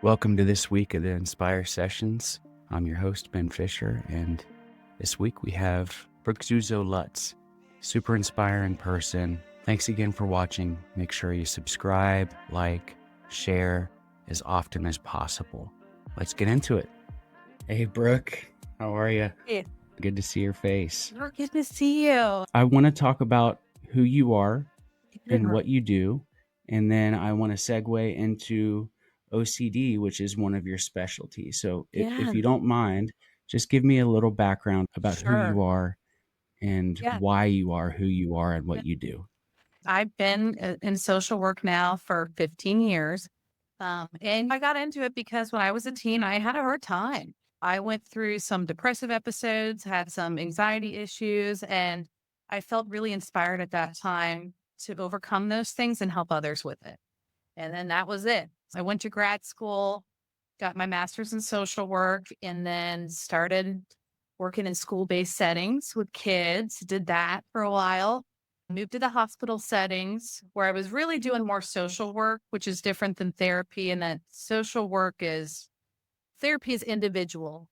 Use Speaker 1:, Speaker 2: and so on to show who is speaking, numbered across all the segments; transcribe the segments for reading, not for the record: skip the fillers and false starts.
Speaker 1: Welcome to this week of the Inspire Sessions. I'm your host, Ben Fisher, and this week we have Brooke Zuzow-Lutz, super inspiring person. Thanks again for watching. Make sure you subscribe, like, share as often as possible. Let's get into it. Hey, Brooke, how are you?
Speaker 2: Hey,
Speaker 1: Good to see your face.
Speaker 2: oh, good to see you.
Speaker 1: I want to talk about who you are and
Speaker 2: Yeah.
Speaker 1: what you do, and then I want to segue into OCD, which is one of your specialties. So if
Speaker 2: Yeah,
Speaker 1: you don't mind, just give me a little background about who
Speaker 2: sure.
Speaker 1: you are and
Speaker 2: Yeah.
Speaker 1: why you are who you are and
Speaker 2: Yeah.
Speaker 1: what you do.
Speaker 2: I've been in social work now for 15 years. And I got into it because when I was a teen, I had a hard time. I went through some depressive episodes, had some anxiety issues, and I felt really inspired at that time to overcome those things and help others with it. And then that was it. I went to grad school, got my master's in social work, and then started working in school-based settings with kids. Did that for a while. Moved to the hospital settings where I was really doing more social work, which is different than therapy. And that social work is therapy is individual,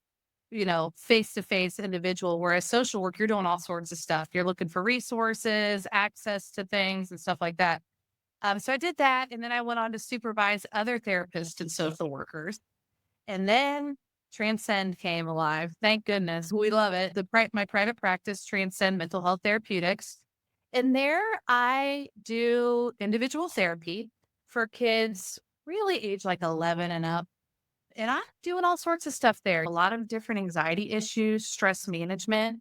Speaker 2: face to face individual. Whereas social work, you're doing all sorts of stuff. You're looking for resources, access to things, and stuff like that. So I did that. And then I went on to supervise other therapists and social workers. And then Transcend came alive. Thank goodness. We love it. My private practice, Transcend Mental Health Therapeutics. And there I do individual therapy for kids really age like 11 and up. And I'm doing all sorts of stuff there. A lot of different anxiety issues, stress management,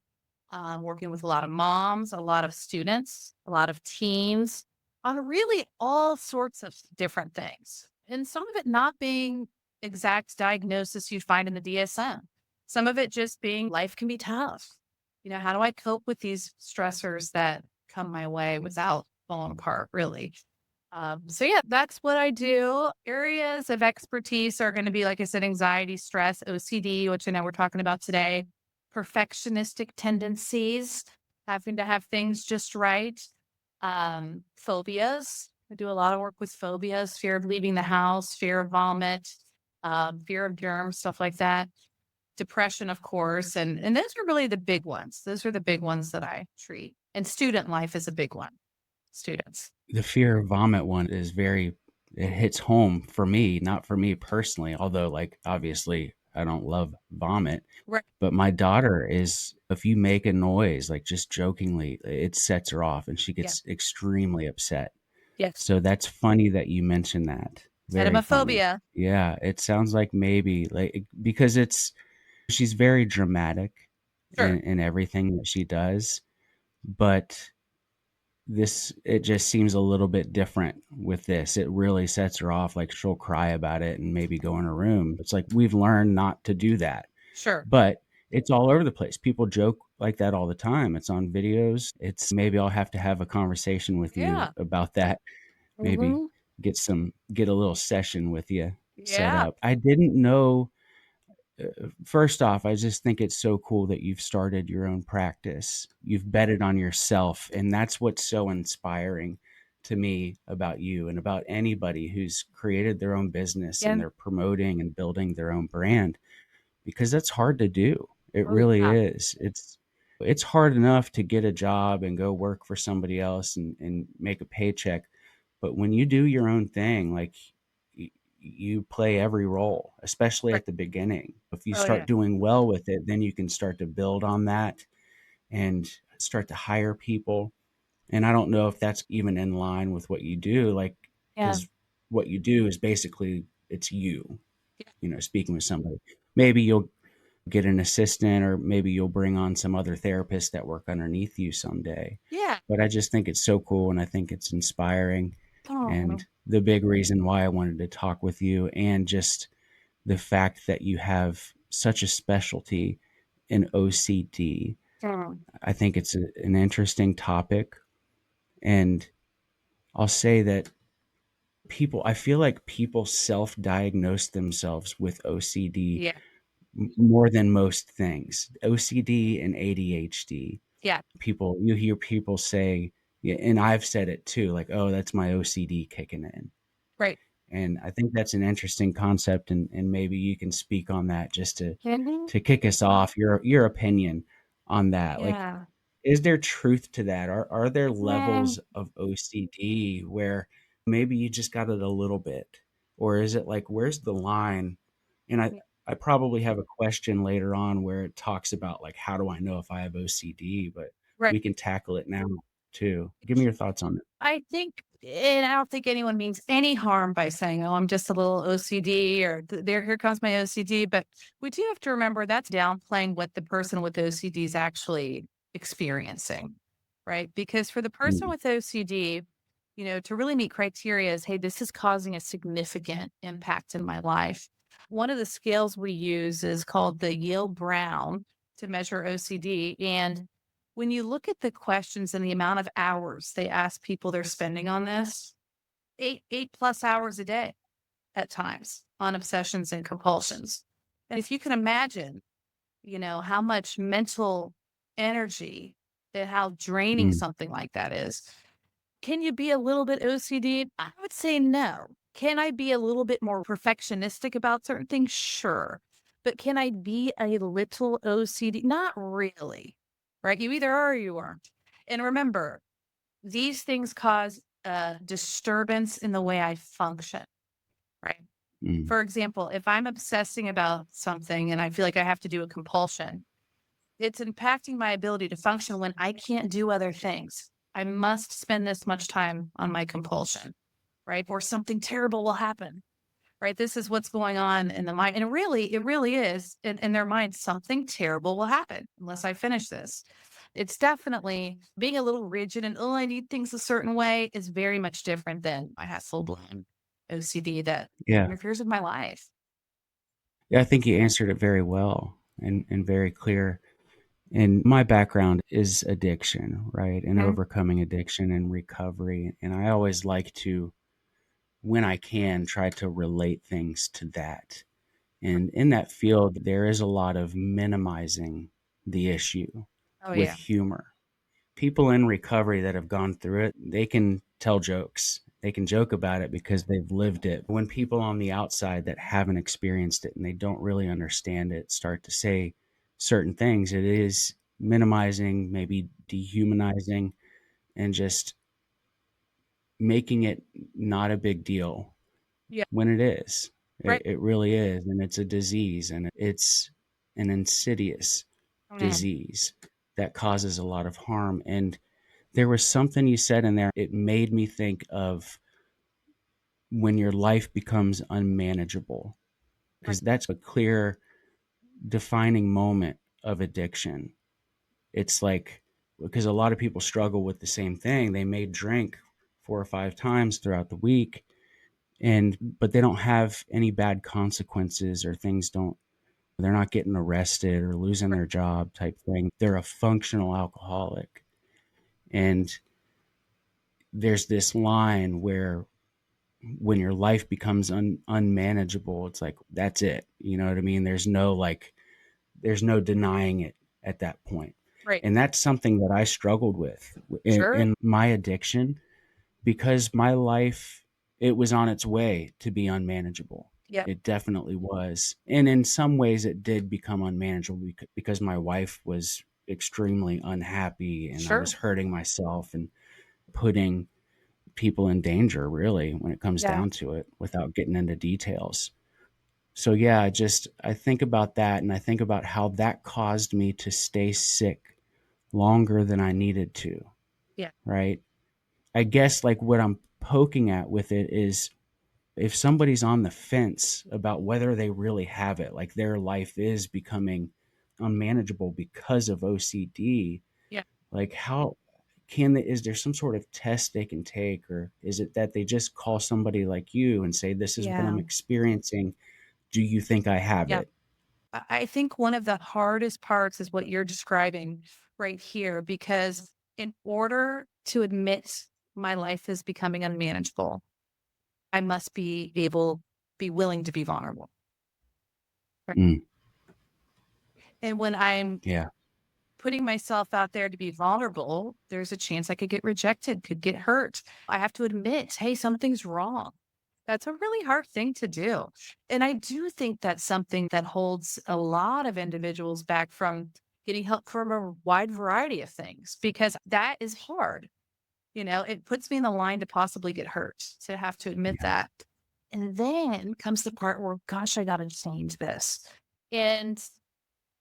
Speaker 2: working with a lot of moms, a lot of students, a lot of teens on really all sorts of different things. And some of it not being exact diagnosis you find in the DSM. Some of it just being life can be tough. How do I cope with these stressors that come my way without falling apart, really? So yeah, that's what I do. Areas of expertise are going to be, like I said, anxiety, stress, OCD, which I know we're talking about today, perfectionistic tendencies, having to have things just right, phobias. I do a lot of work with phobias, fear of leaving the house, fear of vomit, fear of germs, stuff like that. Depression, of course. And those are really the big ones. Those are the big ones that I treat. And student life is a big one. Students.
Speaker 1: The fear of vomit one is it hits home for me, not for me personally, although, like, obviously I don't love vomit.
Speaker 2: Right.
Speaker 1: But my daughter if you make a noise, like just jokingly, it sets her off and she
Speaker 2: Yeah.
Speaker 1: gets extremely upset.
Speaker 2: Yes.
Speaker 1: So that's funny that you mentioned that. Very funny.
Speaker 2: Edimophobia.
Speaker 1: Yeah, it sounds like maybe like because she's very dramatic
Speaker 2: Sure.
Speaker 1: in everything that she does, but it just seems a little bit different with this. It really sets her off. Like she'll cry about it and maybe go in her room. It's like we've learned not to do that.
Speaker 2: Sure.
Speaker 1: But it's all over the place. People joke like that all the time. It's on videos. It's maybe I'll have to have a conversation with you
Speaker 2: Yeah.
Speaker 1: about that. Maybe
Speaker 2: Mhm.
Speaker 1: get a little session with you set
Speaker 2: Yeah.
Speaker 1: up. I didn't know. First off, I just think it's so cool that you've started your own practice. You've betted on yourself, and that's what's so inspiring to me about you and about anybody who's created their own business and
Speaker 2: Yeah.
Speaker 1: they're promoting and building their own brand, because that's hard to do. It
Speaker 2: Oh,
Speaker 1: really
Speaker 2: yeah.
Speaker 1: is. It's hard enough to get a job and go work for somebody else and make a paycheck. But when you do your own thing, like you play every role, especially
Speaker 2: Right.
Speaker 1: at the beginning. If you
Speaker 2: Oh,
Speaker 1: start
Speaker 2: yeah.
Speaker 1: doing well with it, then you can start to build on that and start to hire people. And I don't know if that's even in line with what you do, like,
Speaker 2: Yeah.
Speaker 1: because what you do is basically it's
Speaker 2: Yeah.
Speaker 1: speaking with somebody. Maybe you'll get an assistant, or maybe you'll bring on some other therapists that work underneath you someday.
Speaker 2: Yeah.
Speaker 1: But I just think it's so cool and I think it's inspiring.
Speaker 2: Oh,
Speaker 1: And the big reason why I wanted to talk with you, and just the fact that you have such a specialty in OCD.
Speaker 2: oh,
Speaker 1: I think it's an interesting topic. And I'll say that I feel like people self diagnose themselves with OCD
Speaker 2: yeah.
Speaker 1: more than most things. OCD and ADHD.
Speaker 2: Yeah.
Speaker 1: You hear people say, yeah, and I've said it too, like, oh, that's my OCD kicking in.
Speaker 2: Right.
Speaker 1: And I think that's an interesting concept, and maybe you can speak on that just
Speaker 2: Mhm.
Speaker 1: to kick us off, your opinion on that. Like,
Speaker 2: Yeah.
Speaker 1: is there truth to that? Are there
Speaker 2: Yeah.
Speaker 1: levels of OCD where maybe you just got it a little bit? Or is it like, where's the line? And
Speaker 2: Yeah.
Speaker 1: I probably have a question later on where it talks about like, how do I know if I have OCD? But
Speaker 2: Right.
Speaker 1: we can tackle it now too. Give me your thoughts on it.
Speaker 2: I think, and I don't think anyone means any harm by saying, "Oh, I'm just a little OCD," or "There, here comes my OCD." But we do have to remember that's downplaying what the person with OCD is actually experiencing, right? Because for the person
Speaker 1: Mm,
Speaker 2: with OCD, to really meet criteria is, hey, this is causing a significant impact in my life. One of the scales we use is called the Yale Brown to measure OCD. And when you look at the questions and the amount of hours they ask people they're spending on this, eight plus hours a day at times on obsessions and compulsions. And if you can imagine, how much mental energy and how draining
Speaker 1: mm,
Speaker 2: something like that is, can you be a little bit OCD? I would say no. Can I be a little bit more perfectionistic about certain things? Sure. But can I be a little OCD? Not really. Right? You either are or you aren't. And remember, these things cause a disturbance in the way I function. Right.
Speaker 1: mm.
Speaker 2: For example, if I'm obsessing about something and I feel like I have to do a compulsion, it's impacting my ability to function when I can't do other things. I must spend this much time on my compulsion, right? Or something terrible will happen, right? This is what's going on in the mind. And it really is in their mind, something terrible will happen unless I finish this. It's definitely being a little rigid and, oh, I need things a certain way is very much different than I have full blown OCD that
Speaker 1: Yeah.
Speaker 2: interferes with my life.
Speaker 1: Yeah, I think you answered it very well and very clear. And my background is addiction, right? And
Speaker 2: Mhm.
Speaker 1: overcoming addiction and recovery. And I always like to, when I can, try to relate things to that. And in that field, there is a lot of minimizing the issue
Speaker 2: Oh,
Speaker 1: with
Speaker 2: yeah.
Speaker 1: humor. People in recovery that have gone through it, they can tell jokes. They can joke about it because they've lived it. When people on the outside that haven't experienced it and they don't really understand it start to say certain things, it is minimizing, maybe dehumanizing, and just making it not a big deal
Speaker 2: Yeah.
Speaker 1: when it is.
Speaker 2: Right.
Speaker 1: It really is. And it's a disease, and it's an insidious
Speaker 2: Mhm.
Speaker 1: disease that causes a lot of harm. And there was something you said in there, it made me think of when your life becomes unmanageable,
Speaker 2: Right.
Speaker 1: because that's a clear defining moment of addiction. It's like, because a lot of people struggle with the same thing. They may drink 4 or 5 times throughout the week, and but they don't have any bad consequences, or things don't, they're not getting arrested or losing their job type thing. They're a functional alcoholic. And there's this line where when your life becomes unmanageable, it's like, that's it. You know what I mean? There's no like, there's no denying it at that point.
Speaker 2: Right.
Speaker 1: And that's something that I struggled with
Speaker 2: Sure.
Speaker 1: in my addiction, because my life, it was on its way to be unmanageable.
Speaker 2: Yeah.
Speaker 1: It definitely was. And in some ways it did become unmanageable because my wife was extremely unhappy, and I was
Speaker 2: Sure.
Speaker 1: hurting myself and putting people in danger, really, when it comes
Speaker 2: Yeah.
Speaker 1: down to it, without getting into details. So yeah, I think about that, and I think about how that caused me to stay sick longer than I needed to,
Speaker 2: Yeah.
Speaker 1: right? I guess like what I'm poking at with it is, if somebody's on the fence about whether they really have it, like their life is becoming unmanageable because of OCD,
Speaker 2: Yeah.
Speaker 1: like, how can they, is there some sort of test they can take, or is it that they just call somebody like you and say, this is what I'm
Speaker 2: Yeah.
Speaker 1: experiencing, do you think I have
Speaker 2: Yeah.
Speaker 1: it?
Speaker 2: I think one of the hardest parts is what you're describing right here, because in order to admit my life is becoming unmanageable, I must be willing to be vulnerable. Right.
Speaker 1: Mm,
Speaker 2: And when I'm
Speaker 1: yeah.
Speaker 2: putting myself out there to be vulnerable, there's a chance I could get rejected, could get hurt. I have to admit, hey, something's wrong. That's a really hard thing to do. And I do think that's something that holds a lot of individuals back from getting help from a wide variety of things because that is hard. It puts me in the line to possibly get hurt, to have to admit
Speaker 1: Yeah.
Speaker 2: that. And then comes the part where, gosh, I got to change this. And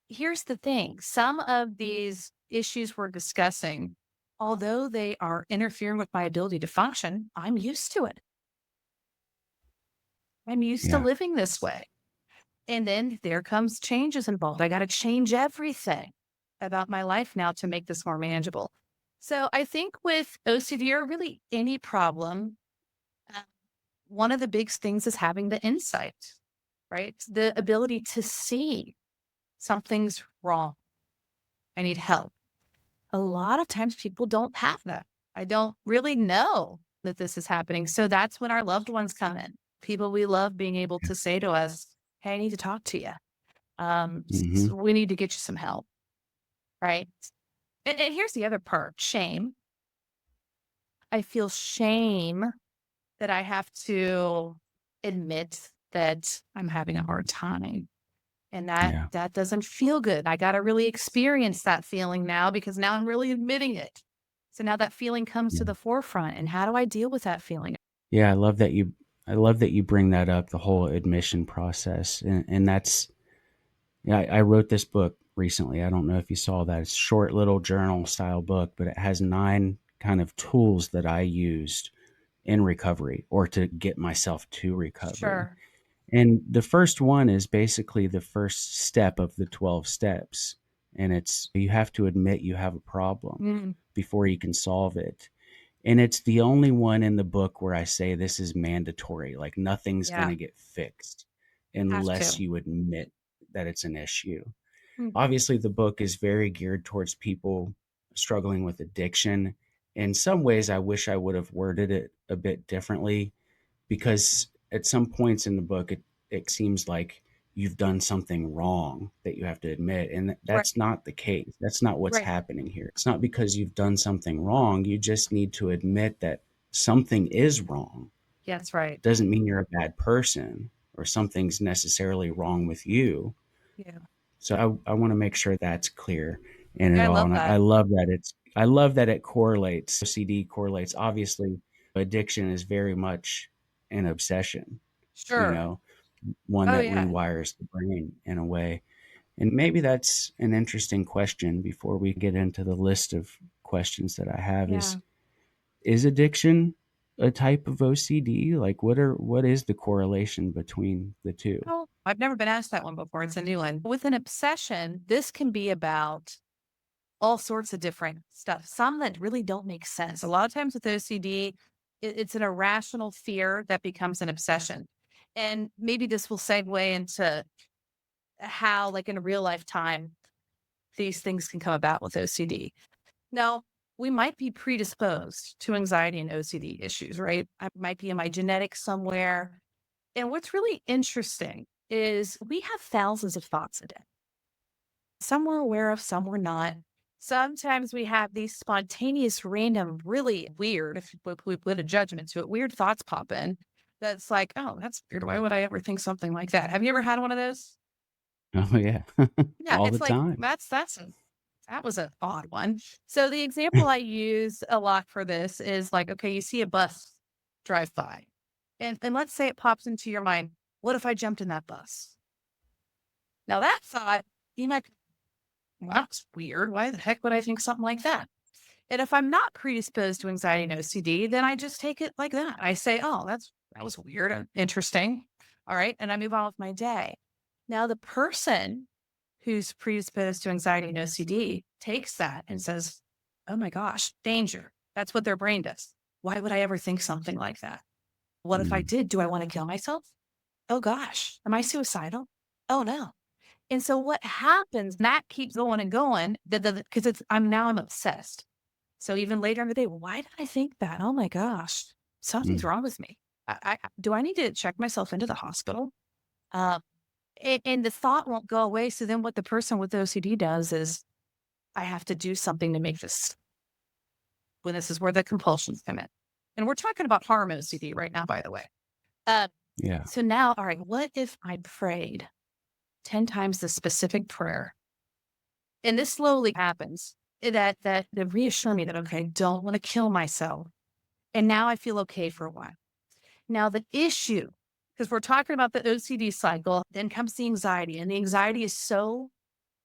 Speaker 2: here's the thing, some of these issues we're discussing, although they are interfering with my ability to function, I'm used to it. I'm used to
Speaker 1: Yeah.
Speaker 2: living this way. And then there comes changes involved. I got to change everything about my life now to make this more manageable. So I think with OCD or really any problem, uh, one of the big things is having the insight, right? The ability to see something's wrong. I need help. A lot of times people don't have that. I don't really know that this is happening. So that's when our loved ones come in. People we love being able
Speaker 1: Yeah.
Speaker 2: to say to us, "Hey, I need to talk to you.
Speaker 1: Hmm.
Speaker 2: We need to get you some help." Right. And here's the other part, shame. I feel shame that I have to admit that I'm having a hard time. And that
Speaker 1: Yeah.
Speaker 2: that doesn't feel good. I got to really experience that feeling now because now I'm really admitting it. So now that feeling comes to
Speaker 1: Yeah.
Speaker 2: the forefront. And how do I deal with that feeling?
Speaker 1: Yeah. I love that you bring that up, the whole admission process. And that's, yeah, I wrote this book recently. I don't know if you saw that. It's a short little journal style book, but it has 9 kind of tools that I used in recovery or to get myself to recovery.
Speaker 2: Sure.
Speaker 1: And the first one is basically the first step of the 12 steps. And it's you have to admit you have a problem
Speaker 2: Mm,
Speaker 1: before you can solve it. And it's the only one in the book where I say this is mandatory. Like nothing's going
Speaker 2: yeah.
Speaker 1: to get fixed
Speaker 2: Have
Speaker 1: unless
Speaker 2: to.
Speaker 1: you admit that it's an issue.
Speaker 2: Mhm.
Speaker 1: Obviously, the book is very geared towards people struggling with addiction. In some ways, I wish I would have worded it a bit differently because at some points in the book, it seems like you've done something wrong that you have to admit. And
Speaker 2: Right.
Speaker 1: that's not the case. That's not what's
Speaker 2: Right.
Speaker 1: happening here. It's not because you've done something wrong. You just need to admit that something is wrong.
Speaker 2: Yeah, that's right.
Speaker 1: Doesn't mean you're a bad person or something's necessarily wrong with you.
Speaker 2: Yeah.
Speaker 1: So I want to make sure that's clear in it
Speaker 2: Yeah, I
Speaker 1: all.
Speaker 2: love
Speaker 1: And
Speaker 2: that.
Speaker 1: I love that it correlates. OCD correlates. Obviously, addiction is very much an obsession, you
Speaker 2: Sure.
Speaker 1: know, one
Speaker 2: Oh,
Speaker 1: that
Speaker 2: yeah.
Speaker 1: rewires the brain in a way. And maybe that's an interesting question before we get into the list of questions that I have
Speaker 2: Yeah.
Speaker 1: is addiction a type of OCD? Like what is the correlation between the two?
Speaker 2: Oh, I've never been asked that one before. It's a new one. With an obsession, this can be about all sorts of different stuff, some that really don't make sense. A lot of times with OCD, it's an irrational fear that becomes an obsession. And maybe this will segue into how, like in a real life time, these things can come about with OCD. Now, we might be predisposed to anxiety and OCD issues, right? I might be in my genetics somewhere. And what's really interesting is we have thousands of thoughts a day. Some we're aware of, some we're not. Sometimes we have these spontaneous, random, really weird, if we put a judgment to it, weird thoughts pop in. That's like, oh, that's weird. Why would I ever think something like that? Have you ever had one of those?
Speaker 1: Oh yeah.
Speaker 2: Yeah,
Speaker 1: All the
Speaker 2: it's like
Speaker 1: time.
Speaker 2: that was an odd one. So the example I use a lot for this is like, okay, you see a bus drive by, and let's say it pops into your mind, what if I jumped in that bus? Now that thought, you might, well, that's weird. Why the heck would I think something like that? And if I'm not predisposed to anxiety and OCD, then I just take it like that. I say, oh, that was weird and interesting. All right. And I move on with my day. Now, the person who's predisposed to anxiety and OCD takes that and says, oh my gosh, danger. That's what their brain does. Why would I ever think something like that? What if I
Speaker 1: Mm,
Speaker 2: did? Do I want to kill myself? Oh gosh, am I suicidal? Oh no. And so what happens, that keeps going and going because I'm obsessed. So even later in the day, why did I think that? Oh my gosh, something's
Speaker 1: mm,
Speaker 2: wrong with me. Do I need to check myself into the hospital? Um, and the thought won't go away. So then what the person with OCD does is I have to do something to make this, when this is where the compulsions come in. And we're talking about harm OCD right now, by the way. Uh,
Speaker 1: Yeah.
Speaker 2: so now, all right, what if I prayed 10 times the specific prayer? And this slowly happens that reassure me that, okay, I don't want to kill myself. And now I feel okay for a while. Now, the issue, because we're talking about the OCD cycle, then comes the anxiety. And the anxiety is so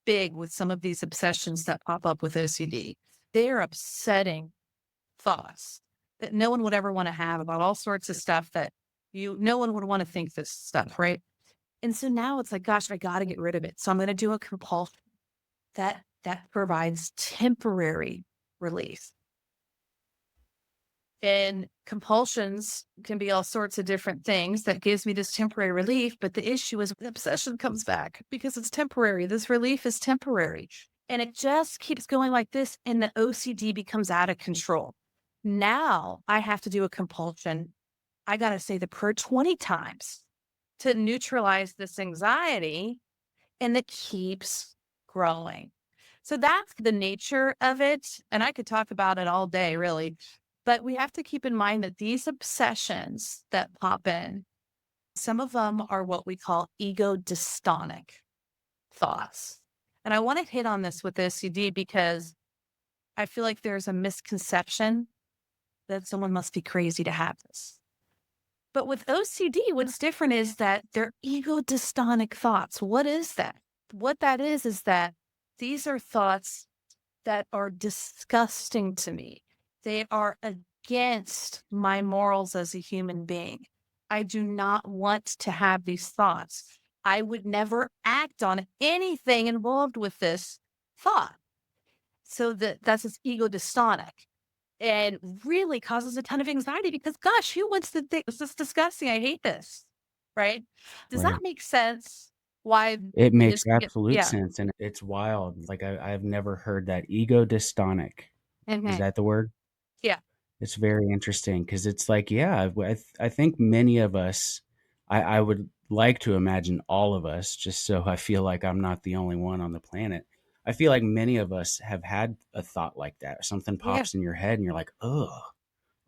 Speaker 2: big with some of these obsessions that pop up with OCD. They are upsetting thoughts that no one would ever want to have about all sorts of stuff that no one would want to think this stuff, right? And so now it's like, gosh, I got to get rid of it. So I'm going to do a compulsion that provides temporary relief. And compulsions can be all sorts of different things that gives me this temporary relief. But the issue is the obsession comes back because it's temporary. This relief is temporary. And it just keeps going like this. And the OCD becomes out of control. Now I have to do a compulsion. I got to say the prayer 20 times to neutralize this anxiety. And it keeps growing. So that's the nature of it. And I could talk about it all day, really. But we have to keep in mind that these obsessions that pop in, some of them are what we call ego dystonic thoughts. And I want to hit on this with OCD because I feel like there's a misconception that someone must be crazy to have this. But with OCD, what's different is that they're ego dystonic thoughts. What is that? What that is that these are thoughts that are disgusting to me. They are against my morals as a human being. I do not want to have these thoughts. I would never act on anything involved with this thought. So that's this ego dystonic and really causes a ton of anxiety because, gosh, who wants to think this is disgusting? I hate this. Right? Does that
Speaker 1: Right.
Speaker 2: make sense? Why
Speaker 1: It
Speaker 2: this
Speaker 1: makes
Speaker 2: can get,
Speaker 1: absolute
Speaker 2: yeah.
Speaker 1: sense, and it's wild. Like, I've never heard that. Ego dystonic. Is
Speaker 2: Mhm.
Speaker 1: that the word?
Speaker 2: Yeah.
Speaker 1: It's very interesting because it's like, yeah, I think many of us, I would like to imagine all of us, just so I feel like I'm not the only one on the planet. I feel like many of us have had a thought like that. Something
Speaker 2: Yeah.
Speaker 1: pops in your head and you're like, "Ugh,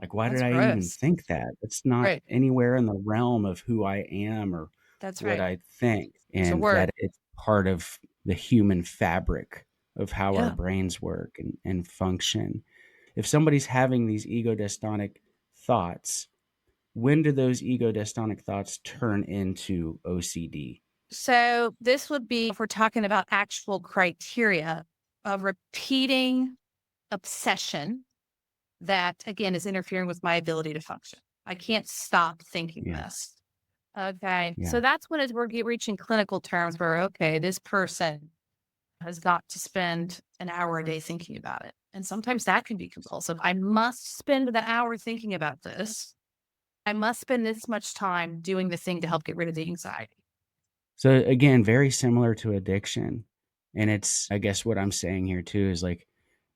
Speaker 1: like, why did
Speaker 2: That's
Speaker 1: I even
Speaker 2: gross.
Speaker 1: think that? It's not
Speaker 2: Right.
Speaker 1: anywhere in the realm of who I am or
Speaker 2: That's
Speaker 1: what
Speaker 2: right.
Speaker 1: I think,"
Speaker 2: There's a
Speaker 1: and that
Speaker 2: word.
Speaker 1: it's part of the human fabric of how our
Speaker 2: Yeah.
Speaker 1: brains work and function. If somebody's having these ego dystonic thoughts, when do those ego dystonic thoughts turn into OCD?
Speaker 2: So this would be if we're talking about actual criteria of repeating obsession that again is interfering with my ability to function. I can't stop thinking
Speaker 1: Yeah,
Speaker 2: this. Okay.
Speaker 1: yeah,
Speaker 2: So that's when reaching clinical terms where, okay, this person has got to spend an hour a day thinking about it. And sometimes that can be compulsive. I must spend the hour thinking about this. I must spend this much time doing the thing to help get rid of the anxiety.
Speaker 1: so again, very similar to addiction. And it's, I guess what I'm saying here too is like,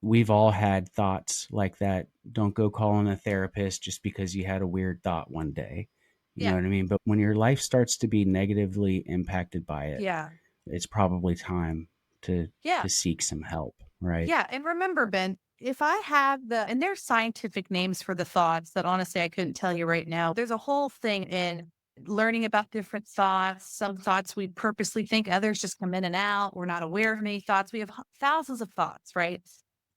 Speaker 1: we've all had thoughts like that. Don't go calling a therapist just because you had a weird thought one day. You know
Speaker 2: Yeah.
Speaker 1: what I mean? But when your life starts to be negatively impacted by it,
Speaker 2: Yeah.
Speaker 1: it's probably time to
Speaker 2: Yeah.
Speaker 1: seek some help, right?
Speaker 2: Yeah. And remember, Ben, if I have and there's scientific names for the thoughts that honestly I couldn't tell you right now. There's a whole thing in learning about different thoughts. Some thoughts we purposely think, others just come in and out. We're not aware of many thoughts. We have thousands of thoughts, right?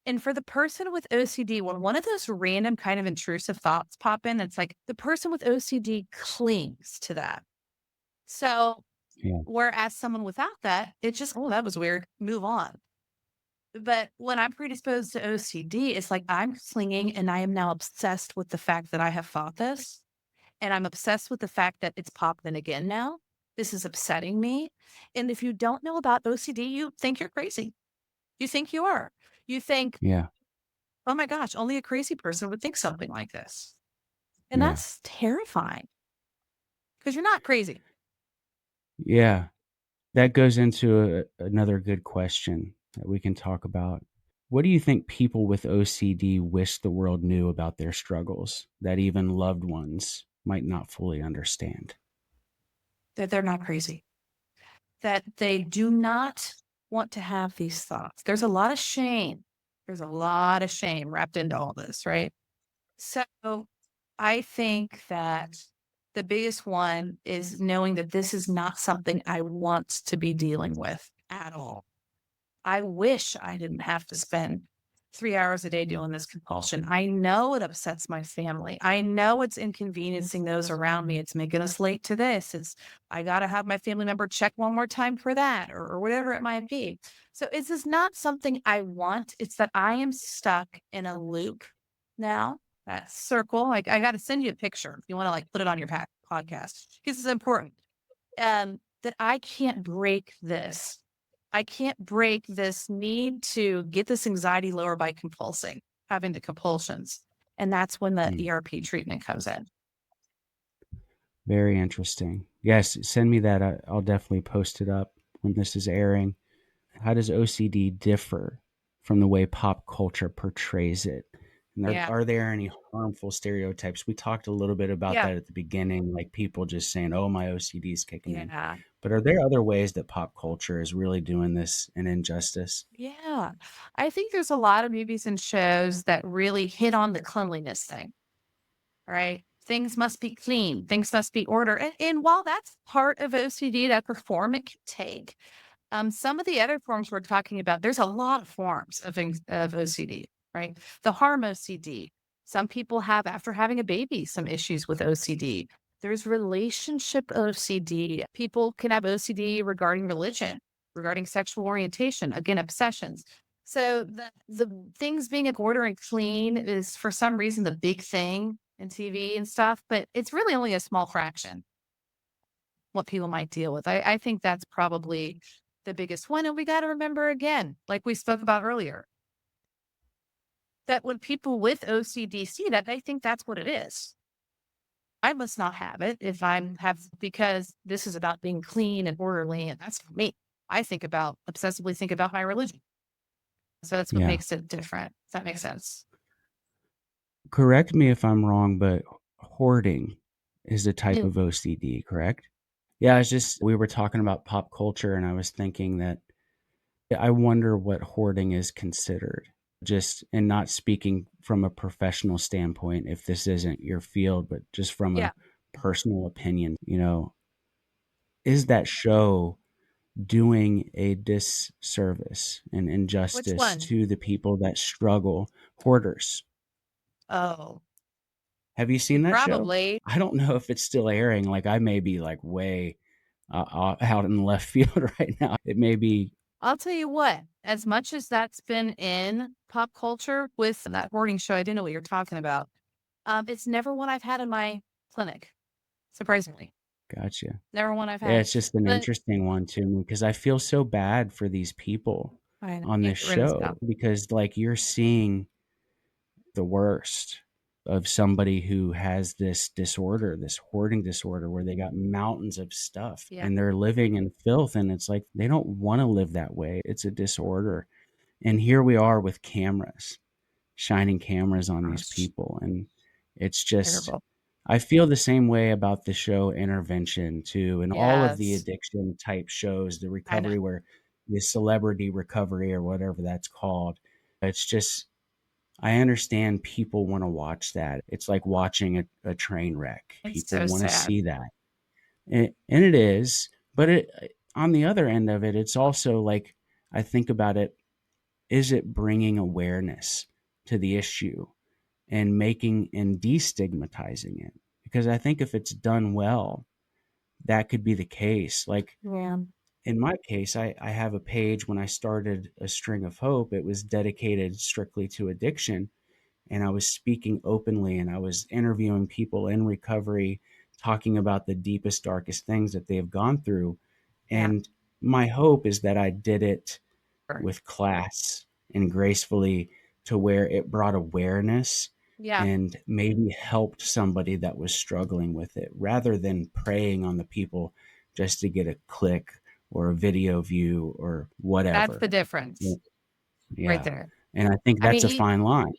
Speaker 2: And for the person with OCD, when one of those random kind of intrusive thoughts pop in, it's like the person with OCD clings to that. So,
Speaker 1: Yeah,
Speaker 2: whereas someone without that, it just, oh, that was weird, move on. But when I'm predisposed to OCD, it's like I'm clinging and I am now obsessed with the fact that I have thought this. And I'm obsessed with the fact that it's popping again now. This is upsetting me. And if you don't know about OCD, you think you're crazy. You think you are. You think,
Speaker 1: yeah,
Speaker 2: oh my gosh, only a crazy person would think something like this. And
Speaker 1: yeah,
Speaker 2: that's terrifying because you're not crazy.
Speaker 1: yeah. That goes into another good question that we can talk about. What do you think people with OCD wish the world knew about their struggles that even loved ones might not fully understand?
Speaker 2: That they're not crazy, that they do not want to have these thoughts. There's a lot of shame. There's a lot of shame wrapped into all this, right? So I think that The biggest one is knowing that this is not something I want to be dealing with at all. I wish I didn't have to spend 3 hours a day doing this compulsion. I know it upsets my family. I know it's inconveniencing those around me. It's making us late to this. I got to have my family member check one more time for that or whatever it might be. So it's just not something I want. It's that I am stuck in a loop now, that circle. Like I got to send you a picture if you want to like put it on your podcast because it's important. That I can't break this. I can't break this need to get this anxiety lower by compulsing, having the compulsions. And that's when the
Speaker 1: Mm,
Speaker 2: ERP treatment comes in.
Speaker 1: very interesting. Yes, send me that. I'll definitely post it up when this is airing. How does OCD differ from the way pop culture portrays it? And
Speaker 2: Yeah.
Speaker 1: are there any harmful stereotypes? We talked a little bit about
Speaker 2: Yeah.
Speaker 1: that at the beginning, like people just saying, "Oh, my OCD is kicking in."
Speaker 2: Yeah.
Speaker 1: But are there other ways that pop culture is really doing this an injustice?
Speaker 2: Yeah. I think there's a lot of movies and shows that really hit on the cleanliness thing, right? Things must be clean, things must be order. And while that's part of OCD, that the form it can take, some of the other forms we're talking about, there's a lot of forms of OCD, right? The harm OCD. Some people have, after having a baby, some issues with OCD. There's relationship OCD. People can have OCD regarding religion, regarding sexual orientation, again, obsessions. So the things being in order and clean is for some reason the big thing in TV and stuff, but it's really only a small fraction what people might deal with. I think that's probably the biggest one. And we got to remember again, like we spoke about earlier, that when people with OCD see that, they think that's what it is. I must not have it if I'm have because this is about being clean and orderly, and that's for me. I obsessively think about my religion. So that's what
Speaker 1: Yeah.
Speaker 2: makes it different. Does that make sense?
Speaker 1: Correct me if I'm wrong, but hoarding is a type
Speaker 2: Mm.
Speaker 1: of OCD, correct? Yeah, it's just we were talking about pop culture and I was thinking that I wonder what hoarding is considered. Just and not speaking from a professional standpoint if this isn't your field, but just from
Speaker 2: Yeah.
Speaker 1: a personal opinion, is that show doing a disservice and
Speaker 2: Which
Speaker 1: injustice
Speaker 2: one?
Speaker 1: to the people that struggle, hoarders?
Speaker 2: Oh,
Speaker 1: Have you seen that show?
Speaker 2: probably.
Speaker 1: I don't know if it's still airing. Like I may be like way out in left field right now. It may be.
Speaker 2: I'll tell you what, as much as that's been in pop culture with that hoarding show, I didn't know what you're talking about. It's never one I've had in my clinic, surprisingly.
Speaker 1: Gotcha.
Speaker 2: Never one I've
Speaker 1: Yeah,
Speaker 2: had.
Speaker 1: it's just an
Speaker 2: But
Speaker 1: interesting one to me because I feel so bad for these people
Speaker 2: I know
Speaker 1: on this
Speaker 2: it really
Speaker 1: show
Speaker 2: stuff.
Speaker 1: because like you're seeing the worst of somebody who has this disorder, this hoarding disorder where they got mountains of stuff
Speaker 2: Yeah.
Speaker 1: and they're living in filth and it's like they don't want to live that way. It's a disorder. And here we are with cameras, shining cameras on these
Speaker 2: Gosh,
Speaker 1: people and it's just
Speaker 2: terrible.
Speaker 1: I feel the same way about the show Intervention too, and all of the
Speaker 2: Yes.
Speaker 1: addiction type shows, the
Speaker 2: I know.
Speaker 1: recovery where the celebrity recovery or whatever that's called. It's just I understand people want to watch that. It's like watching a train wreck.
Speaker 2: It's
Speaker 1: People
Speaker 2: so
Speaker 1: want to
Speaker 2: sad.
Speaker 1: see that. And it is, but on the other end of it, it's also like I think about it, is it bringing awareness to the issue? And making and destigmatizing it. Because I think if it's done well, that could be the case. Like
Speaker 2: Yeah.
Speaker 1: in my case, I have a page when I started A String of Hope, it was dedicated strictly to addiction. And I was speaking openly and I was interviewing people in recovery, talking about the deepest, darkest things that they have gone through.
Speaker 2: Yeah.
Speaker 1: And my hope is that I did it
Speaker 2: Sure.
Speaker 1: with class and gracefully to where it brought awareness
Speaker 2: Yeah.
Speaker 1: and maybe helped somebody that was struggling with it rather than preying on the people just to get a click or a video view or
Speaker 2: That's
Speaker 1: whatever.
Speaker 2: the difference right
Speaker 1: Yeah.
Speaker 2: there.
Speaker 1: And I think
Speaker 2: I mean,
Speaker 1: that's a fine line.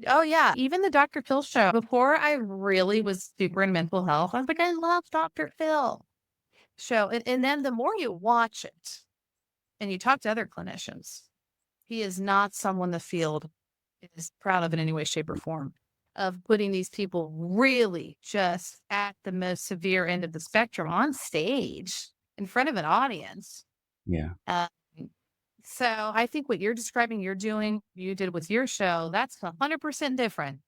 Speaker 2: oh yeah, even the Dr. Phil show. Before I really was super in mental health, I was like, I love Dr. Phil show. And then the more you watch it and you talk to other clinicians, he is not someone the field is proud of in any way, shape, or form. of putting these people really just at the most severe end of the spectrum on stage in front of an audience.
Speaker 1: Yeah.
Speaker 2: Uh, so I think what you're describing you did with your show, that's 100% different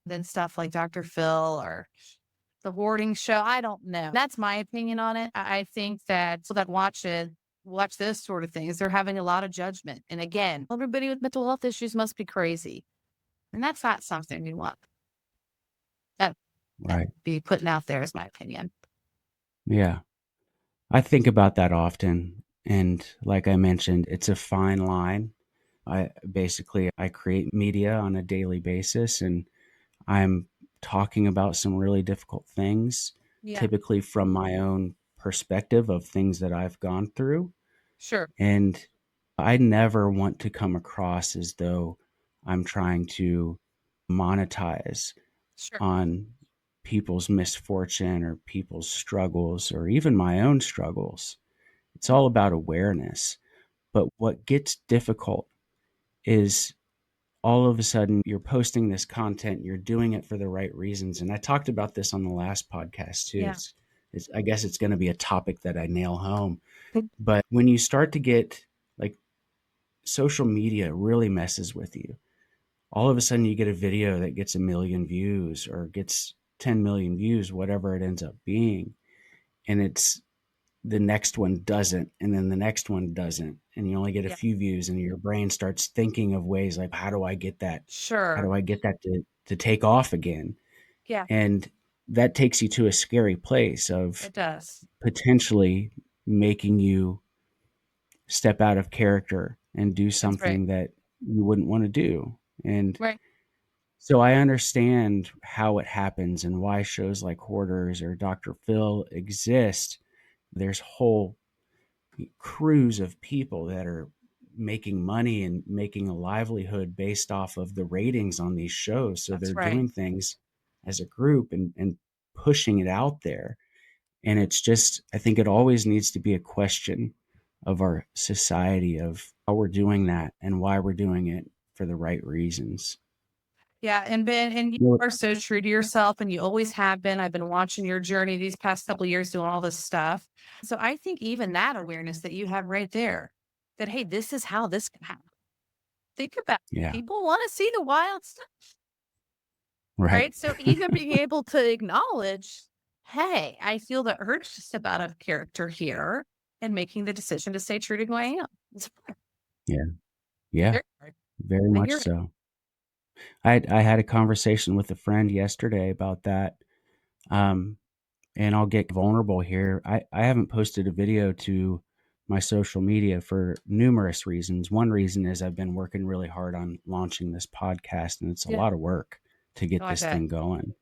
Speaker 2: than stuff like Dr. Phil or the Warding Show. I don't know. That's my opinion on it. I think that people that watch this sort of things, they're having a lot of judgment. And again, everybody with mental health issues must be crazy. And that's not something we want that
Speaker 1: Right.
Speaker 2: be putting out there, is my opinion.
Speaker 1: Yeah. I think about that often. And like I mentioned, it's a fine line. I create media on a daily basis, and I'm talking about some really difficult things,
Speaker 2: Yeah,
Speaker 1: typically from my own perspective of things that I've gone through.
Speaker 2: sure,
Speaker 1: And I never want to come across as though I'm trying to monetize
Speaker 2: sure.
Speaker 1: on people's misfortune or people's struggles or even my own struggles. It's
Speaker 2: Mm,
Speaker 1: all about awareness. But what gets difficult is all of a sudden you're posting this content, you're doing it for the right reasons. And I talked about this on the last podcast too.
Speaker 2: yeah,
Speaker 1: I guess it's going to be a topic that I nail home. But when you start to get like social media really messes with you, all of a sudden you get a video that gets 1 million views or gets 10 million views, whatever it ends up being. And it's the next one doesn't, and then the next one doesn't, and you only get a
Speaker 2: yeah,
Speaker 1: few views, and your brain starts thinking of ways like, how
Speaker 2: sure.
Speaker 1: do I get that to take off again?
Speaker 2: Yeah,
Speaker 1: And that takes you to a scary place of
Speaker 2: it does.
Speaker 1: potentially making you step out of character and do
Speaker 2: That's right.
Speaker 1: something that you wouldn't want to do. And
Speaker 2: Right.
Speaker 1: so I understand how it happens and why shows like Hoarders or Dr. Phil exist. There's whole crews of people that are making money and making a livelihood based off of the ratings on these shows. So
Speaker 2: That's
Speaker 1: they're
Speaker 2: right.
Speaker 1: doing things as a group and pushing it out there. And it's just, I think it always needs to be a question of our society of how we're doing that and why we're doing it for the right reasons.
Speaker 2: Yeah, and Ben, and you
Speaker 1: Well,
Speaker 2: are so true to yourself, and you always have been. I've been watching your journey these past couple of years doing all this stuff. So I think even that awareness that you have right there, that hey, this is how this can happen. Think about it.
Speaker 1: yeah,
Speaker 2: People want to see the wild stuff,
Speaker 1: right.
Speaker 2: right? So even being able to acknowledge, hey, I feel the urge to step out of character here and making the decision to stay true to who I am. It's
Speaker 1: Yeah, yeah,
Speaker 2: very hard.
Speaker 1: very
Speaker 2: And
Speaker 1: much
Speaker 2: you're
Speaker 1: so. I had a conversation with a friend yesterday about that. Um, and I'll get vulnerable here. I haven't posted a video to my social media for numerous reasons. One reason is I've been working really hard on launching this podcast, and it's a
Speaker 2: yeah,
Speaker 1: lot of work to
Speaker 2: no,
Speaker 1: get
Speaker 2: I
Speaker 1: this
Speaker 2: bet.
Speaker 1: thing going.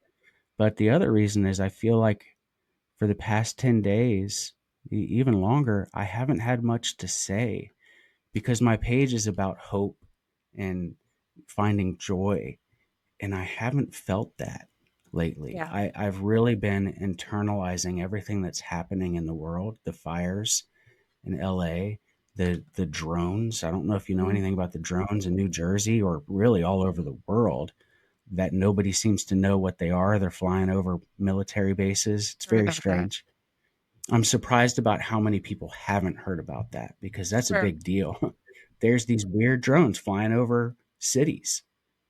Speaker 1: But the other reason is I feel like for the past 10 days, even longer, I haven't had much to say because my page is about hope and finding joy, and I haven't felt that lately.
Speaker 2: Yeah.
Speaker 1: I've really been internalizing everything that's happening in the world, the fires in LA, the drones. I don't know if you know
Speaker 2: Mhm.
Speaker 1: anything about the drones in New Jersey or really all over the world that nobody seems to know what they are. They're flying over military bases. It's
Speaker 2: Heard
Speaker 1: very
Speaker 2: about that.
Speaker 1: strange. I'm surprised about how many people haven't heard about that because that's a
Speaker 2: Sure.
Speaker 1: big deal. There's these weird drones flying over cities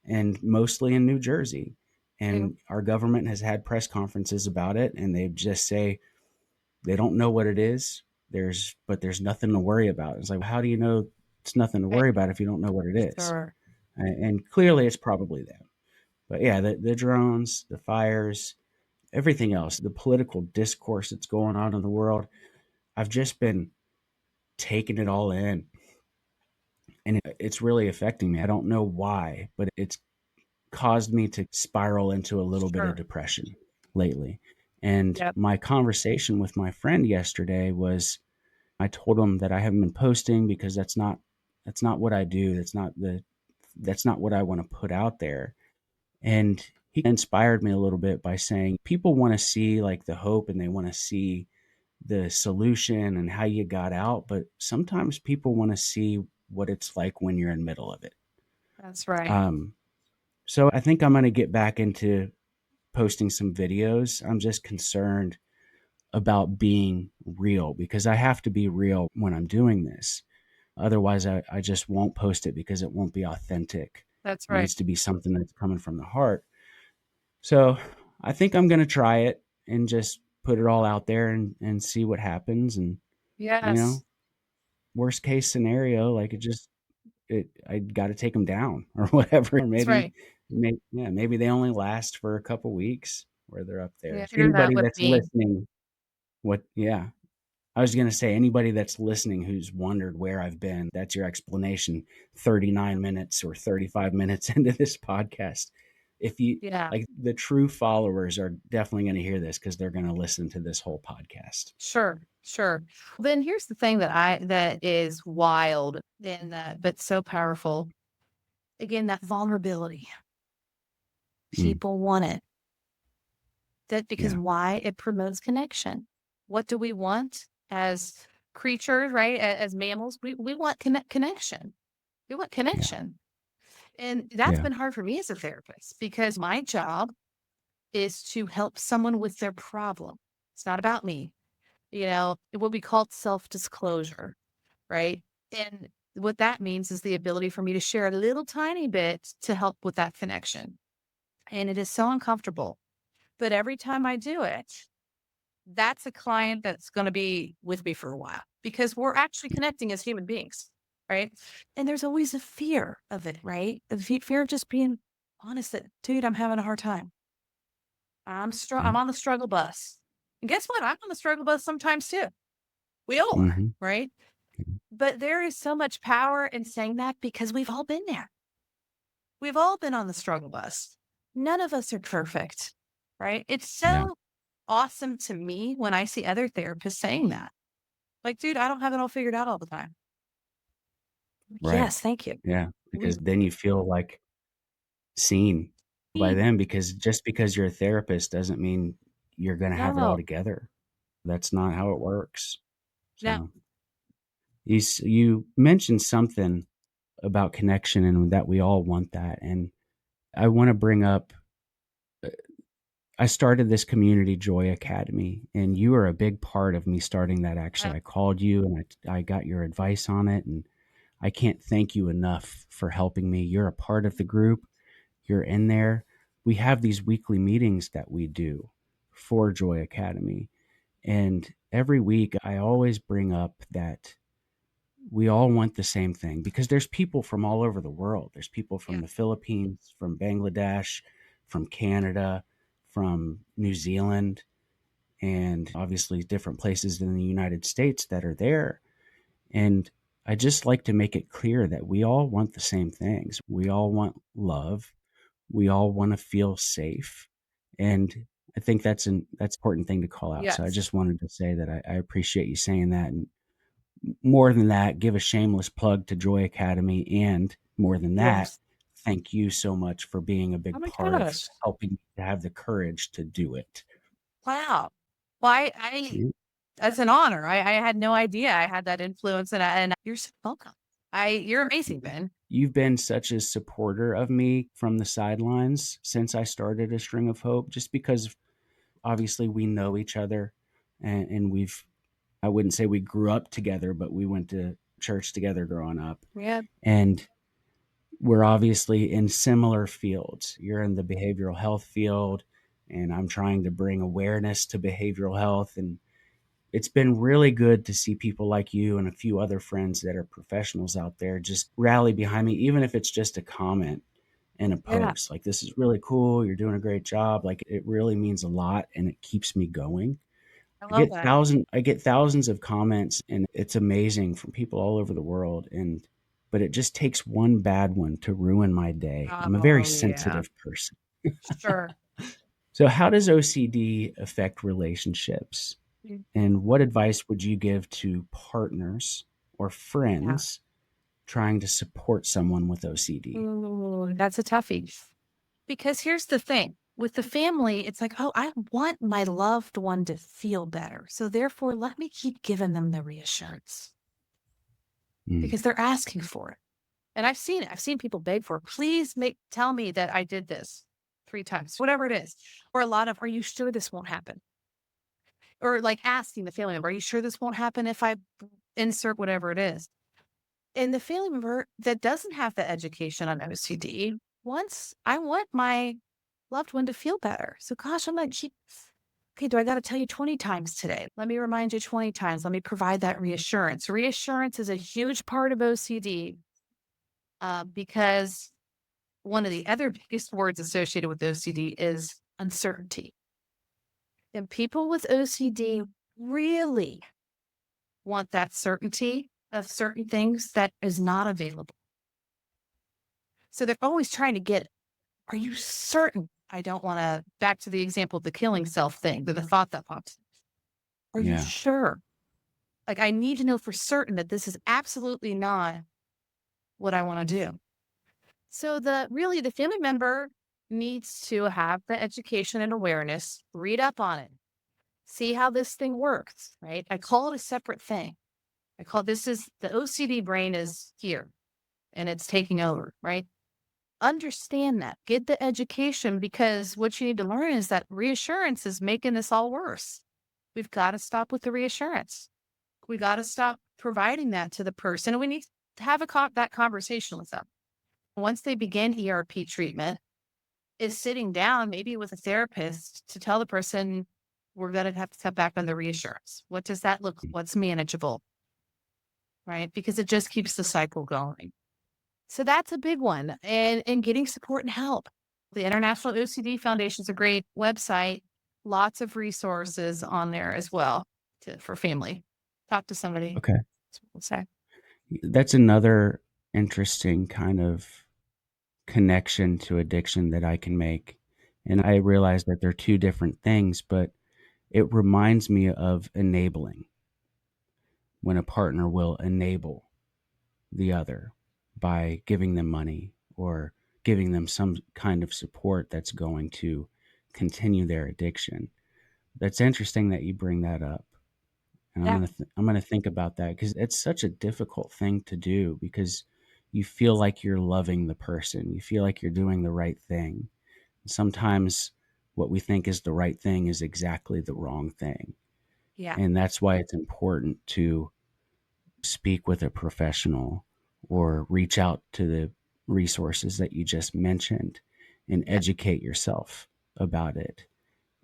Speaker 1: and mostly in New Jersey.
Speaker 2: Yeah.
Speaker 1: And our government has had press conferences about it and they just say they don't know what it is. There's nothing to worry about. It's like, how do you know it's nothing to
Speaker 2: Right.
Speaker 1: worry about if you don't know what it is?
Speaker 2: Sure.
Speaker 1: And clearly it's probably them. But yeah, the drones, the fires, everything else, the political discourse that's going on in the world, I've just been taking it all in, and it's really affecting me. I don't know why, but it's caused me to spiral into a little bit of
Speaker 2: Sure.
Speaker 1: depression lately. And
Speaker 2: Yep.
Speaker 1: my conversation with my friend yesterday was I told him that I haven't been posting because that's not what I do. That's not what I want to put out there. And he inspired me a little bit by saying people want to see like the hope and they want to see the solution and how you got out, but sometimes people want to see what it's like when you're in the middle of it.
Speaker 2: That's right.
Speaker 1: Um, So I think I'm going to get back into posting some videos. I'm just concerned about being real because I have to be real when I'm doing this. Otherwise, I just won't post it because it won't be authentic.
Speaker 2: That's
Speaker 1: It
Speaker 2: right.
Speaker 1: needs to be something that's coming from the heart. So I think I'm going to try it and just put it all out there and see what happens. And, you know,
Speaker 2: Yes,
Speaker 1: worst case scenario, like I got to take them down or whatever. Or
Speaker 2: that's
Speaker 1: maybe,
Speaker 2: right.
Speaker 1: yeah, maybe they only last for a couple weeks where they're up there.
Speaker 2: Yeah,
Speaker 1: If
Speaker 2: share that
Speaker 1: anybody
Speaker 2: with
Speaker 1: that's
Speaker 2: me.
Speaker 1: listening, yeah, I was going to say, anybody that's listening who's wondered where I've been, that's your explanation 39 minutes or 35 minutes into this podcast. If you
Speaker 2: Yeah,
Speaker 1: like, the true followers are definitely going to hear this because they're going to listen to this whole podcast.
Speaker 2: sure, sure. Then here's the thing that is wild and that but so powerful. Again, that vulnerability.
Speaker 1: Mm,
Speaker 2: People want it. That because
Speaker 1: yeah,
Speaker 2: why? It promotes connection. What do we want as creatures, right? As mammals, we want connection. We want
Speaker 1: yeah,
Speaker 2: connection. And that's
Speaker 1: yeah,
Speaker 2: been hard for me as a therapist because my job is to help someone with their problem. It's not about me. What we call self-disclosure, right? And what that means is the ability for me to share a little tiny bit to help with that connection. And it is so uncomfortable. But every time I do it, that's a client that's going to be with me for a while because we're actually connecting as human beings, right? And there's always a fear of it, right? The fear of just being honest that, dude, I'm having a hard time.
Speaker 1: yeah.
Speaker 2: I'm on the struggle bus. And guess what? I'm on the struggle bus sometimes too. We all are,
Speaker 1: Hmm.
Speaker 2: right? But there is so much power in saying that because we've all been there. We've all been on the struggle bus. None of us are perfect, right? It's
Speaker 1: Yeah,
Speaker 2: so awesome to me when I see other therapists saying that. Like, dude, I don't have it all figured out all the time.
Speaker 1: right.
Speaker 2: Yes, thank you.
Speaker 1: Yeah,
Speaker 2: We
Speaker 1: because then you feel like seen by them because just because you're a therapist doesn't mean you're going to have it all
Speaker 2: no,
Speaker 1: together. That's not how it works.
Speaker 2: no,
Speaker 1: So you mentioned something about connection and that we all want that. And I want to bring up, uh, I started this Community Joy Academy, and you are a big part of me starting that.
Speaker 2: uh,
Speaker 1: Actually, I called you and I got your advice on it, and I can't thank you enough for helping me. You're a part of the group. You're in there. We have these weekly meetings that we do for Joy Academy. And every week, I always bring up that we all want the same thing because there's people from all over the world. There's people from
Speaker 2: yeah,
Speaker 1: the Philippines, from Bangladesh, from Canada, from New Zealand, and obviously different places in the United States that are there. And I just like to make it clear that we all want the same things. We all want love. We all want to feel safe. And I think that's an important thing to call out. So I
Speaker 2: yes,
Speaker 1: just wanted to say that I appreciate you saying that. And more than that, give a shameless plug to Joy Academy. And more than that,
Speaker 2: yes.
Speaker 1: thank you so much for being a
Speaker 2: Oh
Speaker 1: big
Speaker 2: my
Speaker 1: part of
Speaker 2: gosh.
Speaker 1: helping me to have the courage to do it.
Speaker 2: Wow. Well, I
Speaker 1: Yeah.
Speaker 2: that's an honor. I had no idea I had that influence and you're so welcome. You're amazing, Ben.
Speaker 1: You've been such a supporter of me from the sidelines since I started A String of Hope, just because obviously we know each other and I wouldn't say we grew up together, but we went to church together growing up.
Speaker 2: Yeah,
Speaker 1: And we're obviously in similar fields. You're in the behavioral health field, and I'm trying to bring awareness to behavioral health. And it's been really good to see people like you and a few other friends that are professionals out there just rally behind me, even if it's just a comment in a
Speaker 2: yeah.
Speaker 1: post. Like, this is really cool. You're doing a great job. Like, it really means a lot and it keeps me going.
Speaker 2: I love that.
Speaker 1: I get thousands of comments and it's amazing from people all over the world, and but it just takes one bad one to ruin my day. I'm a very
Speaker 2: Oh, yeah.
Speaker 1: sensitive person.
Speaker 2: Sure.
Speaker 1: So how does OCD affect relationships?
Speaker 2: Mm,
Speaker 1: And what advice would you give to partners or
Speaker 2: yeah.
Speaker 1: friends trying to support someone with OCD?
Speaker 2: Ooh, that's a toughie. Because here's the thing. With the family, it's like, oh, I want my loved one to feel better. So therefore, let me keep giving them the reassurance
Speaker 1: Mm,
Speaker 2: because they're asking for it. And I've seen it. I've seen people beg for, please tell me that I did this 3 times, whatever it is. Or a lot of, are you sure this won't happen? Or like asking the family member, are you sure this won't happen if I insert whatever it is? And the family member that doesn't have the education on OCD wants, I want my loved one to feel better. So gosh, I'm like, okay, do I got to tell you 20 times today? Let me remind you 20 times. Let me provide that reassurance. Reassurance is a huge part of OCD because one of the other biggest words associated with OCD is uncertainty. And people with OCD really want that certainty of certain things that is not available. So they're always trying to get, are you certain? I don't want to, back to the example of the killing self thing, the thought that pops. Are you
Speaker 1: Yeah.
Speaker 2: sure? Like, I need to know for certain that this is absolutely not what I want to do. So the family member needs to have the education and awareness, read up on it, see how this thing works, right? I call it a separate thing. This is the OCD brain is here and it's taking over, right? Understand that, get the education, because what you need to learn is that reassurance is making this all worse. We've got to stop with the reassurance. We got to stop providing that to the person. And we need to have that conversation with them. Once they begin ERP treatment, is sitting down maybe with a therapist to tell the person, we're going to have to cut back on the reassurance. What does that look like? What's manageable? Right? Because it just keeps the cycle going. So that's a big one. And getting support and help. The International OCD Foundation is a great website. Lots of resources on there as well for family. Talk to somebody.
Speaker 1: Okay.
Speaker 2: That's what we'll say.
Speaker 1: That's another interesting kind of connection to addiction that I can make. And I realize that they're two different things, but it reminds me of enabling, when a partner will enable the other by giving them money or giving them some kind of support that's going to continue their addiction. That's interesting that you bring that up. And
Speaker 2: Yeah.
Speaker 1: I'm gonna think about that, because it's such a difficult thing to do, because you feel like you're loving the person. You feel like you're doing the right thing. Sometimes what we think is the right thing is exactly the wrong thing.
Speaker 2: Yeah.
Speaker 1: And that's why it's important to speak with a professional or reach out to the resources that you just mentioned and
Speaker 2: Yeah.
Speaker 1: educate yourself about it.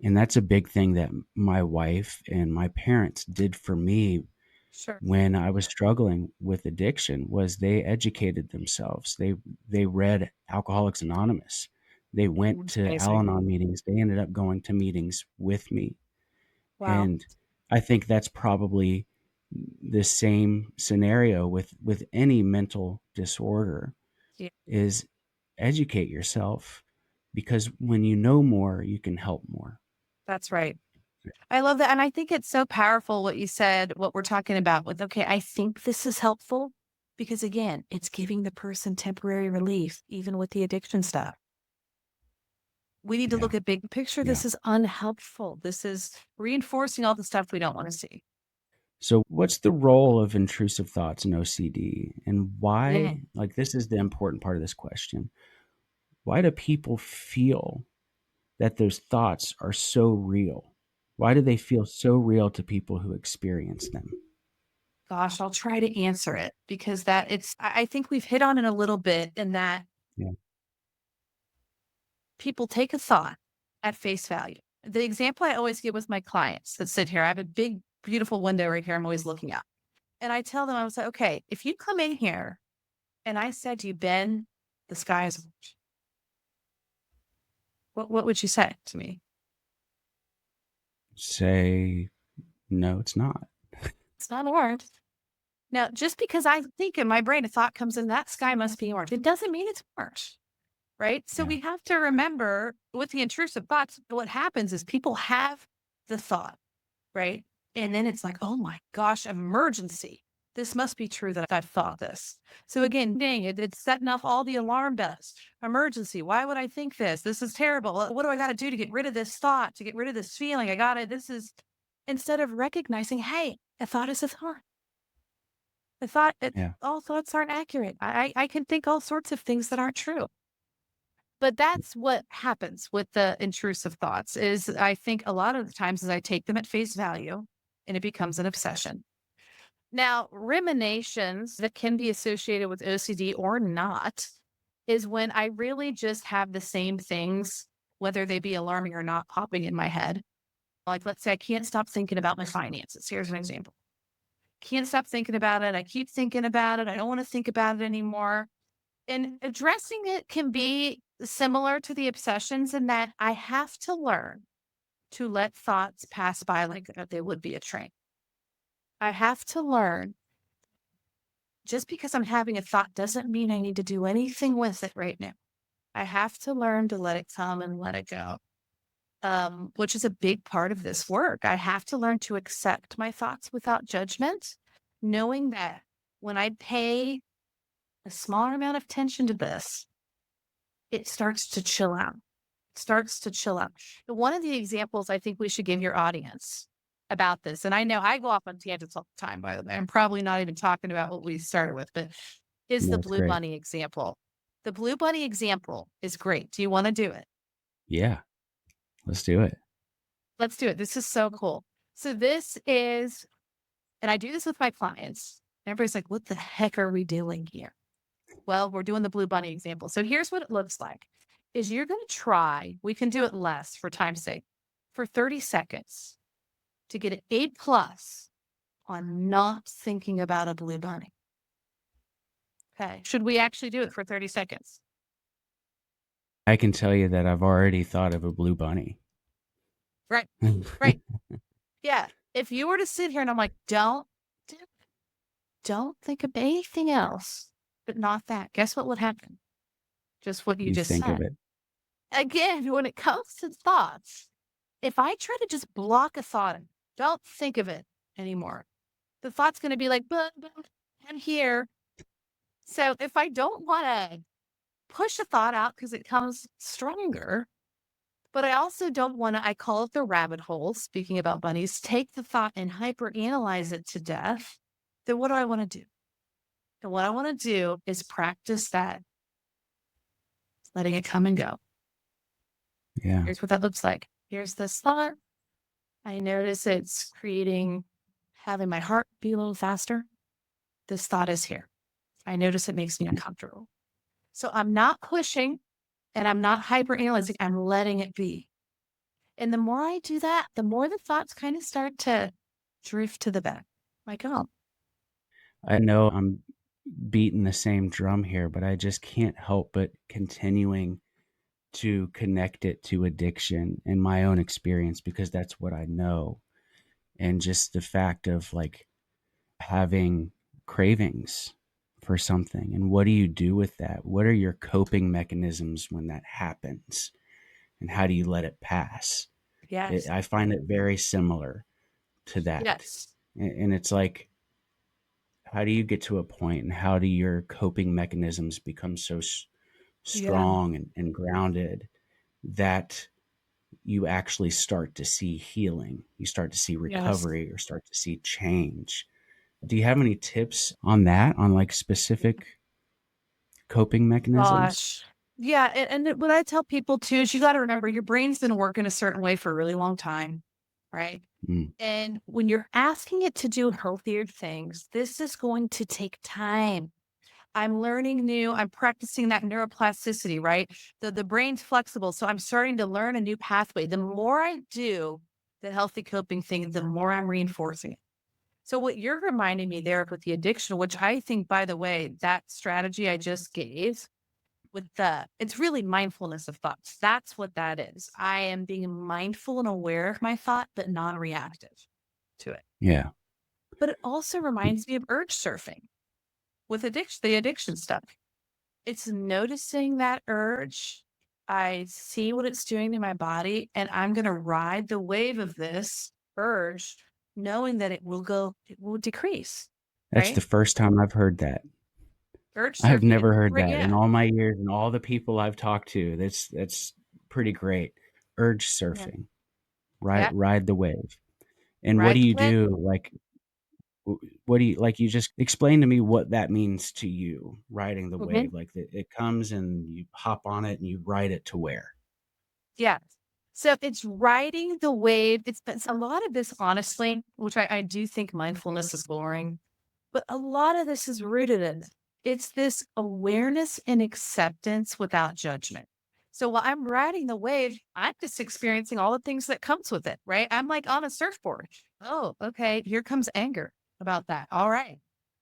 Speaker 1: And that's a big thing that my wife and my parents did for me
Speaker 2: Sure.
Speaker 1: when I was struggling with addiction. Was they educated themselves. They read Alcoholics Anonymous. They went to
Speaker 2: Amazing.
Speaker 1: Al-Anon meetings. They ended up going to meetings with me.
Speaker 2: Wow.
Speaker 1: And I think that's probably the same scenario with any mental disorder,
Speaker 2: Yeah.
Speaker 1: is educate yourself, because when you know more, you can help more.
Speaker 2: That's right. I love that. And I think it's so powerful what you said, what we're talking about with, okay, I think this is helpful because again, it's giving the person temporary relief, even with the addiction stuff. We need to
Speaker 1: Yeah.
Speaker 2: look at big picture.
Speaker 1: Yeah.
Speaker 2: This is unhelpful. This is reinforcing all the stuff we don't want to see.
Speaker 1: So what's the role of intrusive thoughts in OCD, and
Speaker 2: Mm.
Speaker 1: why, like, this is the important part of this question. Why do people feel that those thoughts are so real? Why do they feel so real to people who experience them?
Speaker 2: Gosh, I'll try to answer it because I think we've hit on it a little bit in that
Speaker 1: Yeah.
Speaker 2: people take a thought at face value. The example I always give with my clients that sit here, I have a big, beautiful window right here I'm always looking out. And I tell them, I was like, okay, if you come in here and I said to you, Ben, the sky is orange, what would you say to me?
Speaker 1: Say, no, it's not.
Speaker 2: It's not orange. Now, just because I think in my brain a thought comes in, that sky must be orange. It doesn't mean it's orange, right? So
Speaker 1: Yeah.
Speaker 2: we have to remember with the intrusive thoughts, what happens is people have the thought, right? And then it's like, oh my gosh, emergency. This must be true that I've thought this. So again, dang it, it's setting off all the alarm bells. Emergency. Why would I think this? This is terrible. What do I got to do to get rid of this thought, to get rid of this feeling? Instead of recognizing, hey, a thought is a thought. I thought
Speaker 1: Yeah.
Speaker 2: all thoughts aren't accurate. I can think all sorts of things that aren't true. But that's what happens with the intrusive thoughts is I think a lot of the times is I take them at face value and it becomes an obsession. Now, ruminations that can be associated with OCD or not is when I really just have the same things, whether they be alarming or not, popping in my head. Like, let's say I can't stop thinking about my finances. Here's an example. Can't stop thinking about it. I keep thinking about it. I don't want to think about it anymore. And addressing it can be similar to the obsessions in that I have to learn to let thoughts pass by like they would be a train. I have to learn just because I'm having a thought doesn't mean I need to do anything with it right now. I have to learn to let it come and let it go, which is a big part of this work. I have to learn to accept my thoughts without judgment, knowing that when I pay a smaller amount of attention to this, it starts to chill out. Starts to chill out. One of the examples I think we should give your audience about this, and I know I go off on tangents all the time, by the way. I'm probably not even talking about what we started with, but is
Speaker 1: No,
Speaker 2: the
Speaker 1: it's
Speaker 2: blue
Speaker 1: great.
Speaker 2: bunny example. The blue bunny example is great. Do you want to do it?
Speaker 1: Yeah. Let's do it.
Speaker 2: Let's do it. This is so cool. So this is, and I do this with my clients. Everybody's like, what the heck are we doing here? Well, we're doing the blue bunny example. So here's what it looks like is you're going to try, we can do it less for time's sake, for 30 seconds to get an A plus on not thinking about a blue bunny. Okay. Should we actually do it for 30 seconds?
Speaker 1: I can tell you that I've already thought of a blue bunny.
Speaker 2: Right. Right. Yeah. If you were to sit here and I'm like, don't think of anything else, but not that, guess what would happen? Just what you
Speaker 1: You
Speaker 2: just
Speaker 1: think of
Speaker 2: said.
Speaker 1: it.
Speaker 2: Again, when it comes to thoughts, if I try to just block a thought and don't think of it anymore, the thought's going to be like, but I'm here. So if I don't want to push a thought out because it comes stronger, but I also don't want to, I call it the rabbit hole, speaking about bunnies, take the thought and hyperanalyze it to death, then what do I want to do? And what I want to do is practice that, letting it come and go.
Speaker 1: Yeah.
Speaker 2: Here's what that looks like. Here's this thought. I notice it's having my heart beat a little faster. This thought is here. I notice it makes me uncomfortable. So I'm not pushing and I'm not hyper analyzing. I'm letting it be. And the more I do that, the more the thoughts kind of start to drift to the back. Like, oh,
Speaker 1: I know I'm beating the same drum here, but I just can't help but continuing to connect it to addiction in my own experience because that's what I know. And just the fact of like having cravings for something. And what do you do with that? What are your coping mechanisms when that happens? And how do you let it pass?
Speaker 2: yes,
Speaker 1: I find it very similar to that.
Speaker 2: yes,
Speaker 1: And it's like, how do you get to a point and how do your coping mechanisms become so
Speaker 2: yeah,
Speaker 1: strong and grounded that you actually start to see healing, you start to see
Speaker 2: yes.
Speaker 1: recovery or start to see change? Do you have any tips on that, on like specific coping mechanisms?
Speaker 2: Gosh. Yeah. What I tell people too is you got to remember your brain's been working a certain way for a really long time. Right.
Speaker 1: Mm,
Speaker 2: And when you're asking it to do healthier things, this is going to take time. I'm practicing that neuroplasticity, right? The brain's flexible. So I'm starting to learn a new pathway. The more I do the healthy coping thing, the more I'm reinforcing it. So what you're reminding me there with the addiction, which I think, by the way, that strategy I just gave it's really mindfulness of thoughts. That's what that is. I am being mindful and aware of my thought, but non-reactive to it.
Speaker 1: yeah.
Speaker 2: But it also reminds me of urge surfing with the addiction stuff. It's noticing that urge. I see what it's doing to my body, and I'm going to ride the wave of this urge, knowing that it will decrease,
Speaker 1: That's the
Speaker 2: right?
Speaker 1: first time I've heard that.
Speaker 2: Urge
Speaker 1: I've
Speaker 2: surfing.
Speaker 1: never heard
Speaker 2: Right.
Speaker 1: that in
Speaker 2: Yeah.
Speaker 1: all my years and all the people I've talked to. That's pretty great. Urge
Speaker 2: Yeah.
Speaker 1: surfing.
Speaker 2: Yeah.
Speaker 1: Ride the wave. And what do
Speaker 2: Ride the
Speaker 1: you
Speaker 2: wave.
Speaker 1: do like What do you like? You just explain to me what that means to you, riding the
Speaker 2: Mhm.
Speaker 1: wave. Like it comes and you hop on it and you ride it to where?
Speaker 2: Yes. So it's riding the wave. It's a lot of this, honestly, which I do think mindfulness is boring, but a lot of this is rooted in it. It's this awareness and acceptance without judgment. So while I'm riding the wave, I'm just experiencing all the things that comes with it, right? I'm like on a surfboard. Oh, okay. Here comes anger about that. All right.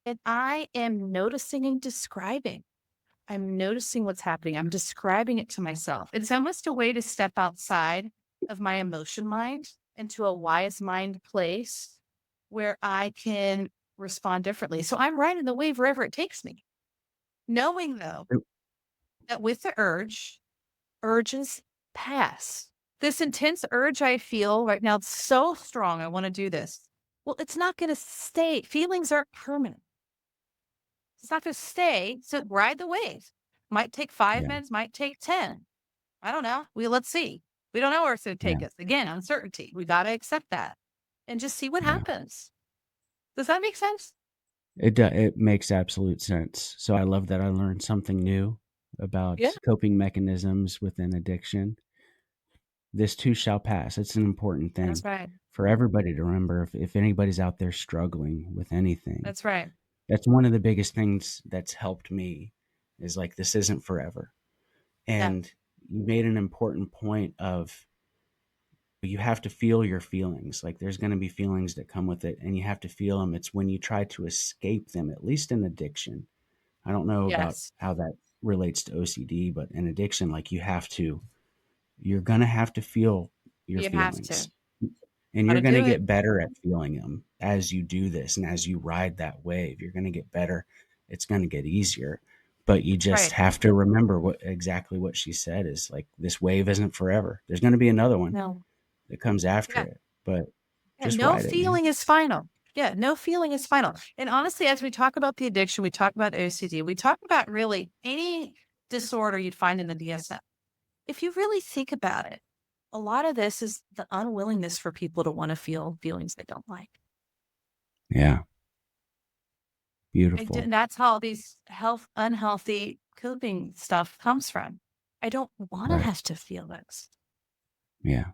Speaker 2: And I am noticing and describing. I'm noticing what's happening. I'm describing it to myself. It's almost a way to step outside of my emotion mind into a wise mind place where I can respond differently. So I'm riding the wave wherever it takes me, knowing though that with the urges pass. This intense urge I feel right now, it's so strong. I want to do this. Well, it's not going to stay. Feelings aren't permanent. It's not going to stay. So ride the wave. Might take five
Speaker 1: Yeah,
Speaker 2: minutes, might take 10. I don't know. Let's see. We don't know where it's going to
Speaker 1: yeah,
Speaker 2: take us. Again, uncertainty. We got to accept that and just see what
Speaker 1: yeah.
Speaker 2: happens. Does that make sense?
Speaker 1: It makes absolute sense. So I love that I learned something new
Speaker 2: Yeah,
Speaker 1: about coping mechanisms within addiction. This too shall pass. It's an important
Speaker 2: that's
Speaker 1: thing
Speaker 2: right.
Speaker 1: for everybody to remember. If anybody's out there struggling with anything,
Speaker 2: That's right.
Speaker 1: that's one of the biggest things that's helped me is like, this isn't forever.
Speaker 2: Yeah.
Speaker 1: And you made an important point of you have to feel your feelings. Like there's going to be feelings that come with it and you have to feel them. It's when you try to escape them, at least in addiction. I don't know about
Speaker 2: Yes.
Speaker 1: how that relates to OCD, but in addiction, like you're going to have to feel your
Speaker 2: You have to.
Speaker 1: feelings and
Speaker 2: Got
Speaker 1: you're
Speaker 2: to
Speaker 1: going to
Speaker 2: do it.
Speaker 1: get better at feeling them as you do this. And as you ride that wave, you're going to get better. It's going to get easier, but you just
Speaker 2: Right.
Speaker 1: have to remember exactly what she said is like, this wave isn't forever. There's going to be another one
Speaker 2: No.
Speaker 1: that comes after
Speaker 2: Yeah.
Speaker 1: it, but
Speaker 2: Yeah.
Speaker 1: just
Speaker 2: No
Speaker 1: ride it, man.
Speaker 2: feeling is final. Yeah. No feeling is final. And honestly, as we talk about the addiction, we talk about OCD, we talk about really any disorder you'd find in the DSM. If you really think about it, a lot of this is the unwillingness for people to want to feel feelings they don't like.
Speaker 1: Yeah.
Speaker 2: And
Speaker 1: Beautiful.
Speaker 2: that's how these unhealthy coping stuff comes from. I don't want to
Speaker 1: Right.
Speaker 2: have to feel this,
Speaker 1: Yeah,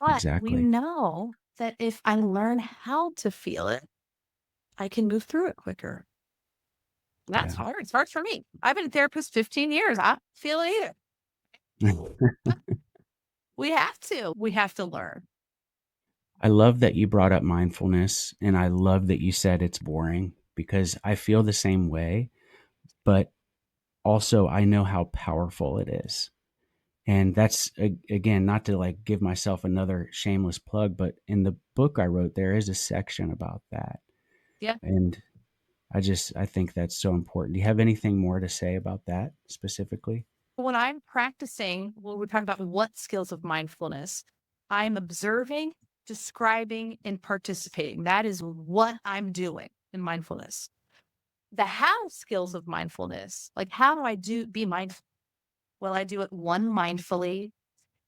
Speaker 2: but we
Speaker 1: exactly.
Speaker 2: know that if I learn how to feel it, I can move through it quicker. That's
Speaker 1: Yeah.
Speaker 2: hard. It's hard for me. I've been a therapist 15 years. I don't feel it either. We have to. We have to learn.
Speaker 1: I love that you brought up mindfulness and I love that you said it's boring because I feel the same way, but also I know how powerful it is. And that's again, not to like give myself another shameless plug, but in the book I wrote, there is a section about that.
Speaker 2: Yeah.
Speaker 1: And I think that's so important. Do you have anything more to say about that specifically?
Speaker 2: When I'm practicing, when we're talking about what skills of mindfulness, I'm observing, describing, and participating. That is what I'm doing in mindfulness. The how skills of mindfulness, like how do I be mindful? Well, I do it one mindfully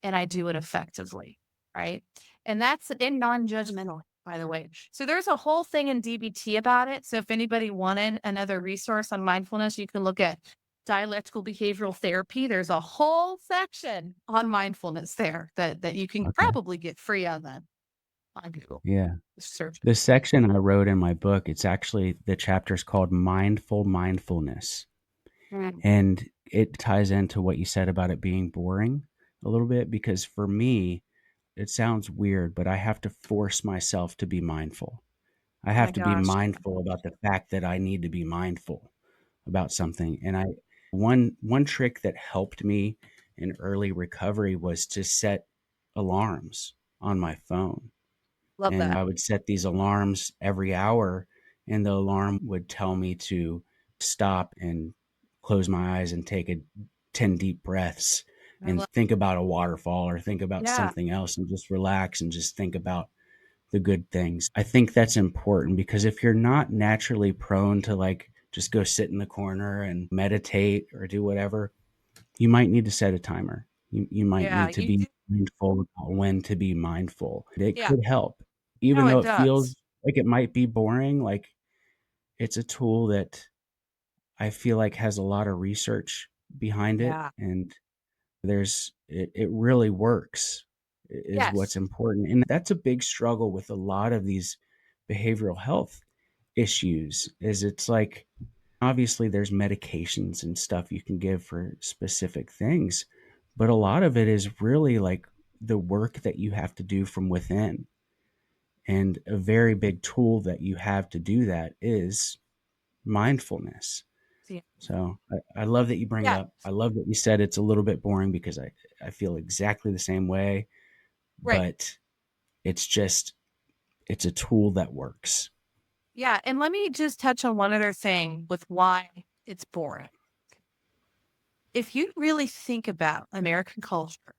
Speaker 2: and I do it effectively, right? And that's in non-judgmental, by the way. So there's a whole thing in DBT about it. So if anybody wanted another resource on mindfulness, you can look at dialectical behavioral therapy. There's a whole section on mindfulness there that you can
Speaker 1: Okay.
Speaker 2: probably get free on Google.
Speaker 1: Yeah.
Speaker 2: Search.
Speaker 1: The section I wrote in my book, it's actually the chapter's called Mindful Mindfulness.
Speaker 2: Mm,
Speaker 1: And it ties into what you said about it being boring a little bit because for me, it sounds weird, but I have to force myself to be mindful. I
Speaker 2: oh my
Speaker 1: have to be
Speaker 2: gosh.
Speaker 1: mindful about the fact that I need to be mindful about something. And one trick that helped me in early recovery was to set alarms on my phone.
Speaker 2: Love
Speaker 1: And
Speaker 2: that.
Speaker 1: I would set these alarms every hour, and the alarm would tell me to stop and close my eyes and take 10 deep breaths
Speaker 2: I
Speaker 1: and
Speaker 2: love,
Speaker 1: think about a waterfall or think about
Speaker 2: yeah.
Speaker 1: something else and just relax and just think about the good things. I think that's important because if you're not naturally prone to like just go sit in the corner and meditate or do whatever, you might need to set a timer. You might
Speaker 2: Yeah.
Speaker 1: need to be mindful about when to be mindful. It
Speaker 2: Yeah.
Speaker 1: could help,
Speaker 2: No,
Speaker 1: even though
Speaker 2: it
Speaker 1: it feels
Speaker 2: does.
Speaker 1: like it might be boring. Like it's a tool that I feel like has a lot of research behind it,
Speaker 2: Yeah.
Speaker 1: and it really works is what's
Speaker 2: Yes.
Speaker 1: important, and that's a big struggle with a lot of these behavioral health issues is it's like, obviously, there's medications and stuff you can give for specific things, but a lot of it is really, like, the work that you have to do from within, and a very big tool that you have to do that is mindfulness.
Speaker 2: See.
Speaker 1: So I love that you bring it
Speaker 2: Yeah.
Speaker 1: up. I love that you said it's a little bit boring because I feel exactly the same way,
Speaker 2: Right.
Speaker 1: but it's just it's a tool that works.
Speaker 2: Yeah. And let me just touch on one other thing with why it's boring. If you really think about American culture,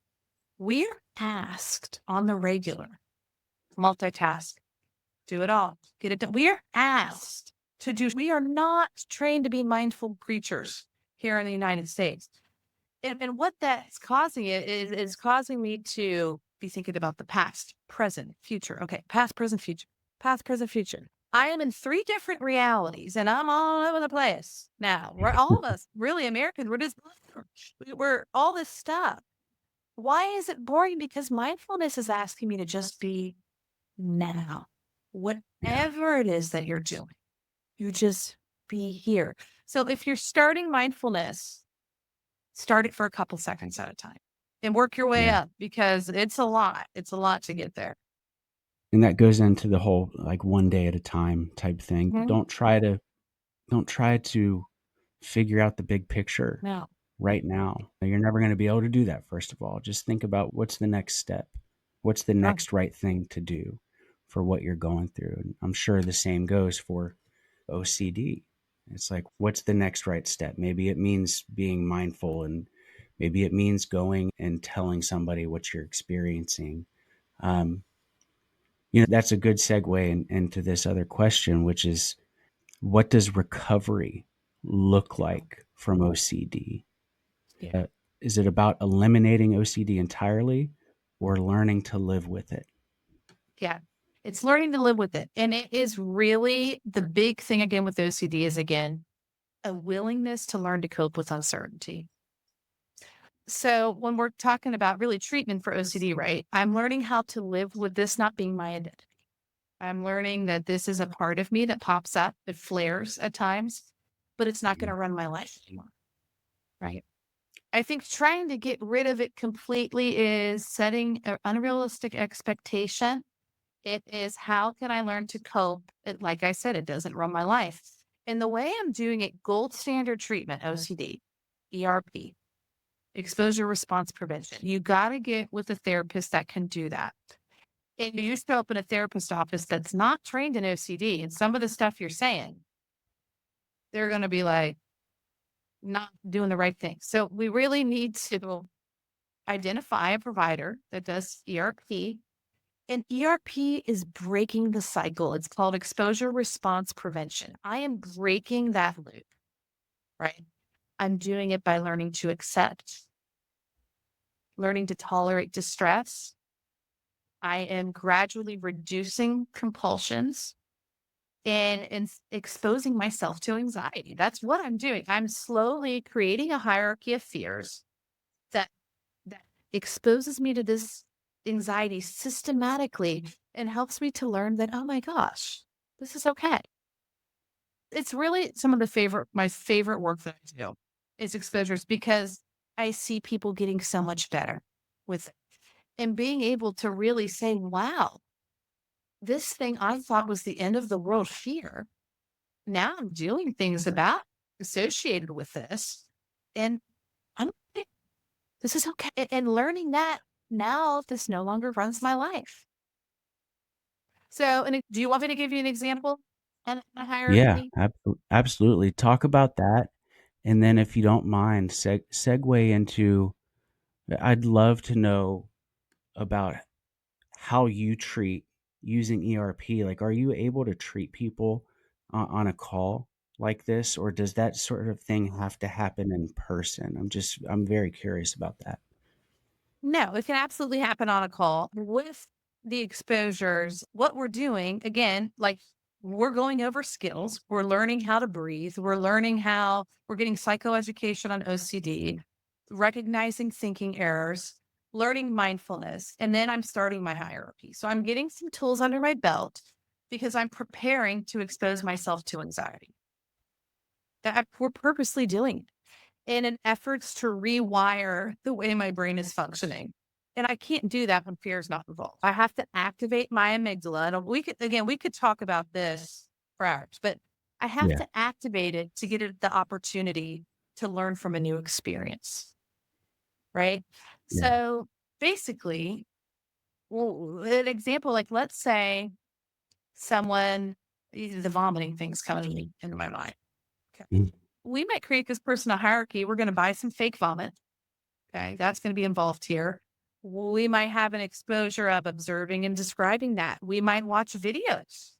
Speaker 2: we're asked on the regular, multitask, do it all, get it done. We are asked to do, we are not trained to be mindful creatures here in the United States. And what that's causing it is causing me to be thinking about the past, present, future. Okay, past, present, future, past, present, future. I am in three different realities and I'm all over the place now. We're all of us really Americans. We're just, we're all this stuff. Why is it boring? Because mindfulness is asking me to just be now.
Speaker 1: Yeah.
Speaker 2: Whatever it is that you're doing, you just be here. So if you're starting mindfulness, start it for a couple seconds at a time and work your way
Speaker 1: Yeah.
Speaker 2: up because it's a lot. It's a lot to get there.
Speaker 1: And that goes into the whole, like, one day at a time type thing.
Speaker 2: Mhm.
Speaker 1: Don't try to figure out the big picture
Speaker 2: No.
Speaker 1: right now. You're never gonna be able to do that, first of all. Just think about what's the next step. What's the
Speaker 2: Oh,
Speaker 1: next right thing to do for what you're going through? And I'm sure the same goes for OCD. It's like, what's the next right step? Maybe it means being mindful, and maybe it means going and telling somebody what you're experiencing. Um, that's a good segue into this other question, which is, what does recovery look
Speaker 2: yeah.
Speaker 1: like from OCD?
Speaker 2: Yeah.
Speaker 1: Uh, is it about eliminating OCD entirely or learning to live with it?
Speaker 2: Yeah. It's learning to live with it. And it is really the big thing again with OCD is again, a willingness to learn to cope with uncertainty. So when we're talking about really treatment for OCD, right? I'm learning how to live with this not being my identity. I'm learning that this is a part of me that pops up, it flares at times, but it's not going
Speaker 1: Mhm.
Speaker 2: to run my life anymore. Right. I think trying to get rid of it completely is setting an unrealistic expectation. It is how can I learn to cope? Like I said, it doesn't run my life. And the way I'm doing it, gold standard treatment, OCD, ERP, exposure response prevention. You got to get with a therapist that can do that. And you show up in a therapist office that's not trained in OCD, and some of the stuff you're saying, they're going to be like, not doing the right thing. So we really need to identify a provider that does ERP. And ERP is breaking the cycle. It's called exposure response prevention. I am breaking that loop, right? I'm doing it by learning to accept, learning to tolerate distress. I am gradually reducing compulsions and exposing myself to anxiety. That's what I'm doing. I'm slowly creating a hierarchy of fears that that exposes me to this anxiety systematically and helps me to learn that, oh my gosh, this is okay. It's really some of my favorite work that I do is exposures because I see people getting so much better with it and being able to really say, wow, this thing I thought was the end of the world here. Now I'm doing things about associated with this. And I'm okay. This is okay. And learning that now this no longer runs my life. So, and do you want me to give you an example and a
Speaker 1: Yeah,
Speaker 2: hierarchy?
Speaker 1: absolutely. Talk about that, and then if you don't mind, segue into, I'd love to know about how you treat using ERP. Like, are you able to treat people on a call like this, or does that sort of thing have to happen in person? I'm very curious about that.
Speaker 2: No, it can absolutely happen on a call with the exposures. What we're doing, again, like we're going over skills. We're learning how to breathe. We're learning how we're getting psychoeducation on OCD, recognizing thinking errors, learning mindfulness. And then I'm starting my hierarchy. So I'm getting some tools under my belt because I'm preparing to expose myself to anxiety. We're purposely doing it in an efforts to rewire the way my brain is functioning. And I can't do that when fear is not involved. I have to activate my amygdala. And we could talk about this for hours, but I have
Speaker 1: Yeah.
Speaker 2: to activate it to get it the opportunity to learn from a new experience. Right.
Speaker 1: Yeah.
Speaker 2: So basically, well, an example, like let's say someone, the vomiting thing's coming to me into my mind. Okay.
Speaker 1: Mhm.
Speaker 2: We might create this person a hierarchy. We're going to buy some fake vomit. Okay, that's going to be involved here. We might have an exposure of observing and describing that. We might watch videos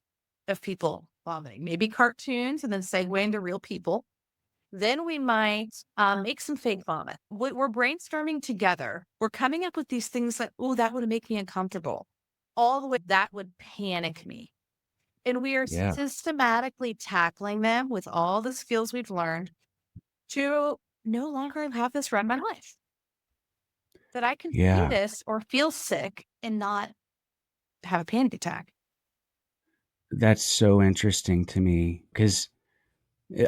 Speaker 2: of people vomiting, maybe cartoons, and then segue into real people. Then we might make some fake vomit. We're brainstorming together. We're coming up with these things that, oh, that would make me uncomfortable. All the way that would panic me. And we are
Speaker 1: Yeah.
Speaker 2: systematically tackling them with all the skills we've learned to no longer have this run my life. That I can do
Speaker 1: Yeah.
Speaker 2: this or feel sick and not have a panic attack.
Speaker 1: That's so interesting to me because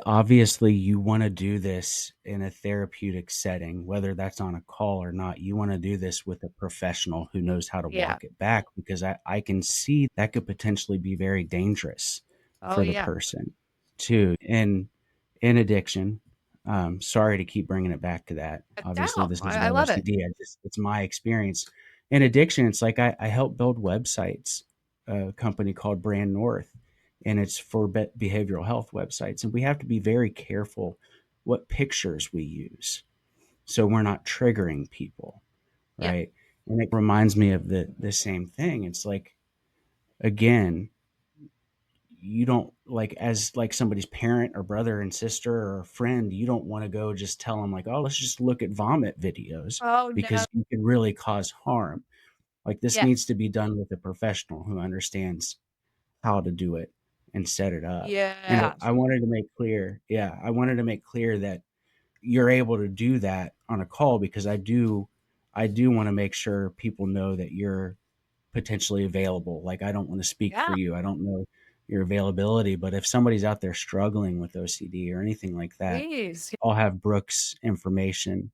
Speaker 1: obviously you want to do this in a therapeutic setting, whether that's on a call or not. You want to do this with a professional who knows how to
Speaker 2: Yeah.
Speaker 1: walk it back because I can see that could potentially be very dangerous
Speaker 2: Oh,
Speaker 1: for the
Speaker 2: yeah.
Speaker 1: person too. And in addiction, sorry to keep bringing it back to that. Obviously,
Speaker 2: No,
Speaker 1: this is
Speaker 2: I
Speaker 1: about
Speaker 2: love it.
Speaker 1: OCD. It's my experience. In addiction, it's like I help build websites, a company called Brand North, and it's for behavioral health websites. And we have to be very careful what pictures we use so we're not triggering people,
Speaker 2: Yeah.
Speaker 1: right? And it reminds me of the same thing. It's like, again, you don't like, as like somebody's parent or brother and sister or friend, you don't want to go just tell them like, oh, let's just look at vomit videos
Speaker 2: Oh, no.
Speaker 1: because you can really cause harm. Like, this needs
Speaker 2: Yes.
Speaker 1: to be done with a professional who understands how to do it and set it up. And
Speaker 2: Yeah.
Speaker 1: I wanted to make clear, yeah, I wanted to make clear that you're able to do that on a call because I do want to make sure people know that you're potentially available. Like, I don't want to speak for
Speaker 2: Yeah.
Speaker 1: you. I don't know your availability, but if somebody's out there struggling with OCD or anything like that,
Speaker 2: Please.
Speaker 1: I'll have Brooke's information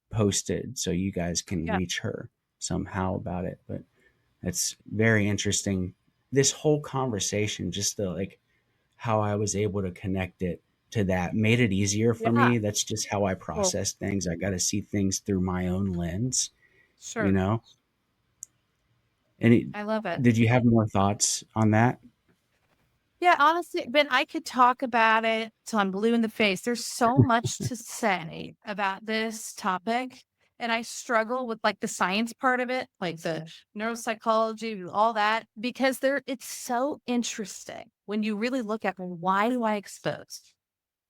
Speaker 1: posted so you guys can
Speaker 2: Yeah.
Speaker 1: reach her somehow about it. But it's very interesting. This whole conversation, just the like how I was able to connect it to that made it easier for
Speaker 2: Yeah.
Speaker 1: me. That's just how I
Speaker 2: Well,
Speaker 1: process things. I got to see things through my own lens, you
Speaker 2: sure.
Speaker 1: know? And
Speaker 2: I love it.
Speaker 1: did you have more thoughts on that?
Speaker 2: Yeah, honestly, Ben, I could talk about it till I'm blue in the face. There's so much to say about this topic. And I struggle with like the science part of it, like the neuropsychology, all that, because it's so interesting when you really look at, well, why do I expose?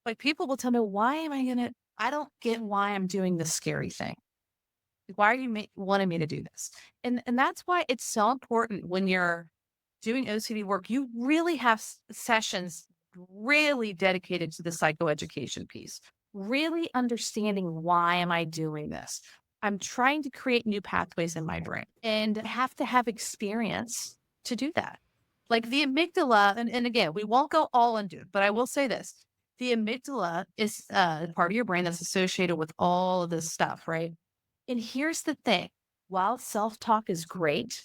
Speaker 2: Like people will tell me, why am I gonna, I don't get why I'm doing this scary thing. Why are you wanting me to do this? And that's why it's so important when you're doing OCD work, you really have sessions really dedicated to the psychoeducation piece, really understanding why am I doing this? I'm trying to create new pathways in my brain and I have to have experience to do that. Like the amygdala, and again, we won't go all into it, but I will say this. The amygdala is part of your brain that's associated with all of this stuff, right? And here's the thing, while self-talk is great,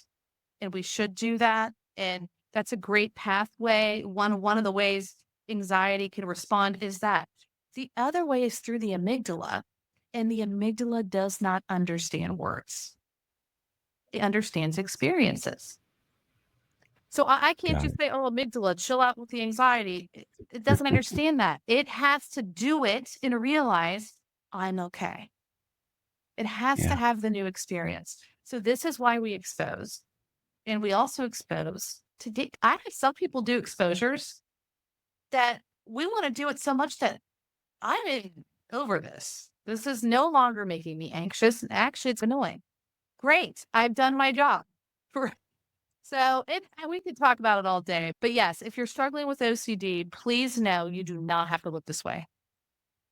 Speaker 2: and we should do that, and that's a great pathway, one of the ways anxiety can respond is that. The other way is through the amygdala, and the amygdala does not understand words. It understands experiences. So I can't
Speaker 1: Got
Speaker 2: just say, "Oh, amygdala, chill out with the anxiety." It doesn't
Speaker 1: it.
Speaker 2: understand that. It has to do it and realize, "I'm okay." It has to
Speaker 1: Yeah.
Speaker 2: have the new experience. So this is why we expose. And we also expose to I have some people do exposures that we want to do it so much that I'm over this. This is no longer making me anxious. And actually, it's annoying. Great. I've done my job. So we could talk about it all day, but yes, if you're struggling with OCD, please know you do not have to look this way.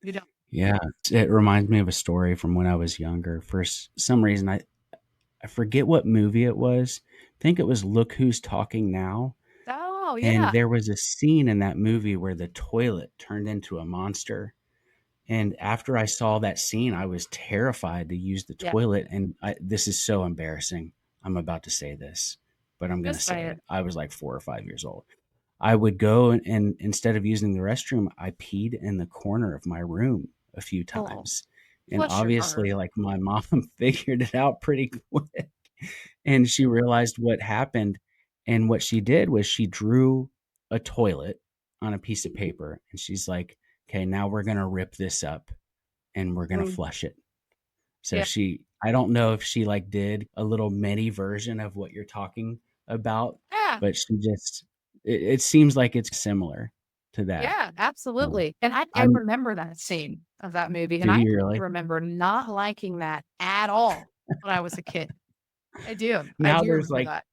Speaker 2: You don't.
Speaker 1: Yeah, it reminds me of a story from when I was younger. For some reason, I forget what movie it was. I think it was Look Who's Talking Now.
Speaker 2: Oh,
Speaker 1: And
Speaker 2: yeah.
Speaker 1: there was a scene in that movie where the toilet turned into a monster. And after I saw that scene, I was terrified to use the
Speaker 2: Yeah.
Speaker 1: toilet. And this is so embarrassing. I'm about to say this, but I'm going to
Speaker 2: Just say
Speaker 1: say
Speaker 2: it.
Speaker 1: it. I was like 4 or 5 years old. I would go and instead of using the restroom, I peed in the corner of my room a few
Speaker 2: Oh,
Speaker 1: times. And
Speaker 2: bless your heart.
Speaker 1: obviously, like my mom figured it out pretty quick and she realized what happened. And what she did was she drew a toilet on a piece of paper and she's like, okay, now we're going to rip this up and we're going to
Speaker 2: Mm.
Speaker 1: flush it. So
Speaker 2: Yeah.
Speaker 1: I don't know if she like did a little mini version of what you're talking about,
Speaker 2: Yeah.
Speaker 1: but she just, it seems like it's similar to that.
Speaker 2: Yeah,
Speaker 1: Um,
Speaker 2: absolutely. And I
Speaker 1: I'm,
Speaker 2: remember that scene of that movie,
Speaker 1: do
Speaker 2: and I
Speaker 1: you really?
Speaker 2: remember not liking that at all when I was a kid. I do. I
Speaker 1: Now
Speaker 2: do
Speaker 1: there's
Speaker 2: remember
Speaker 1: like
Speaker 2: that.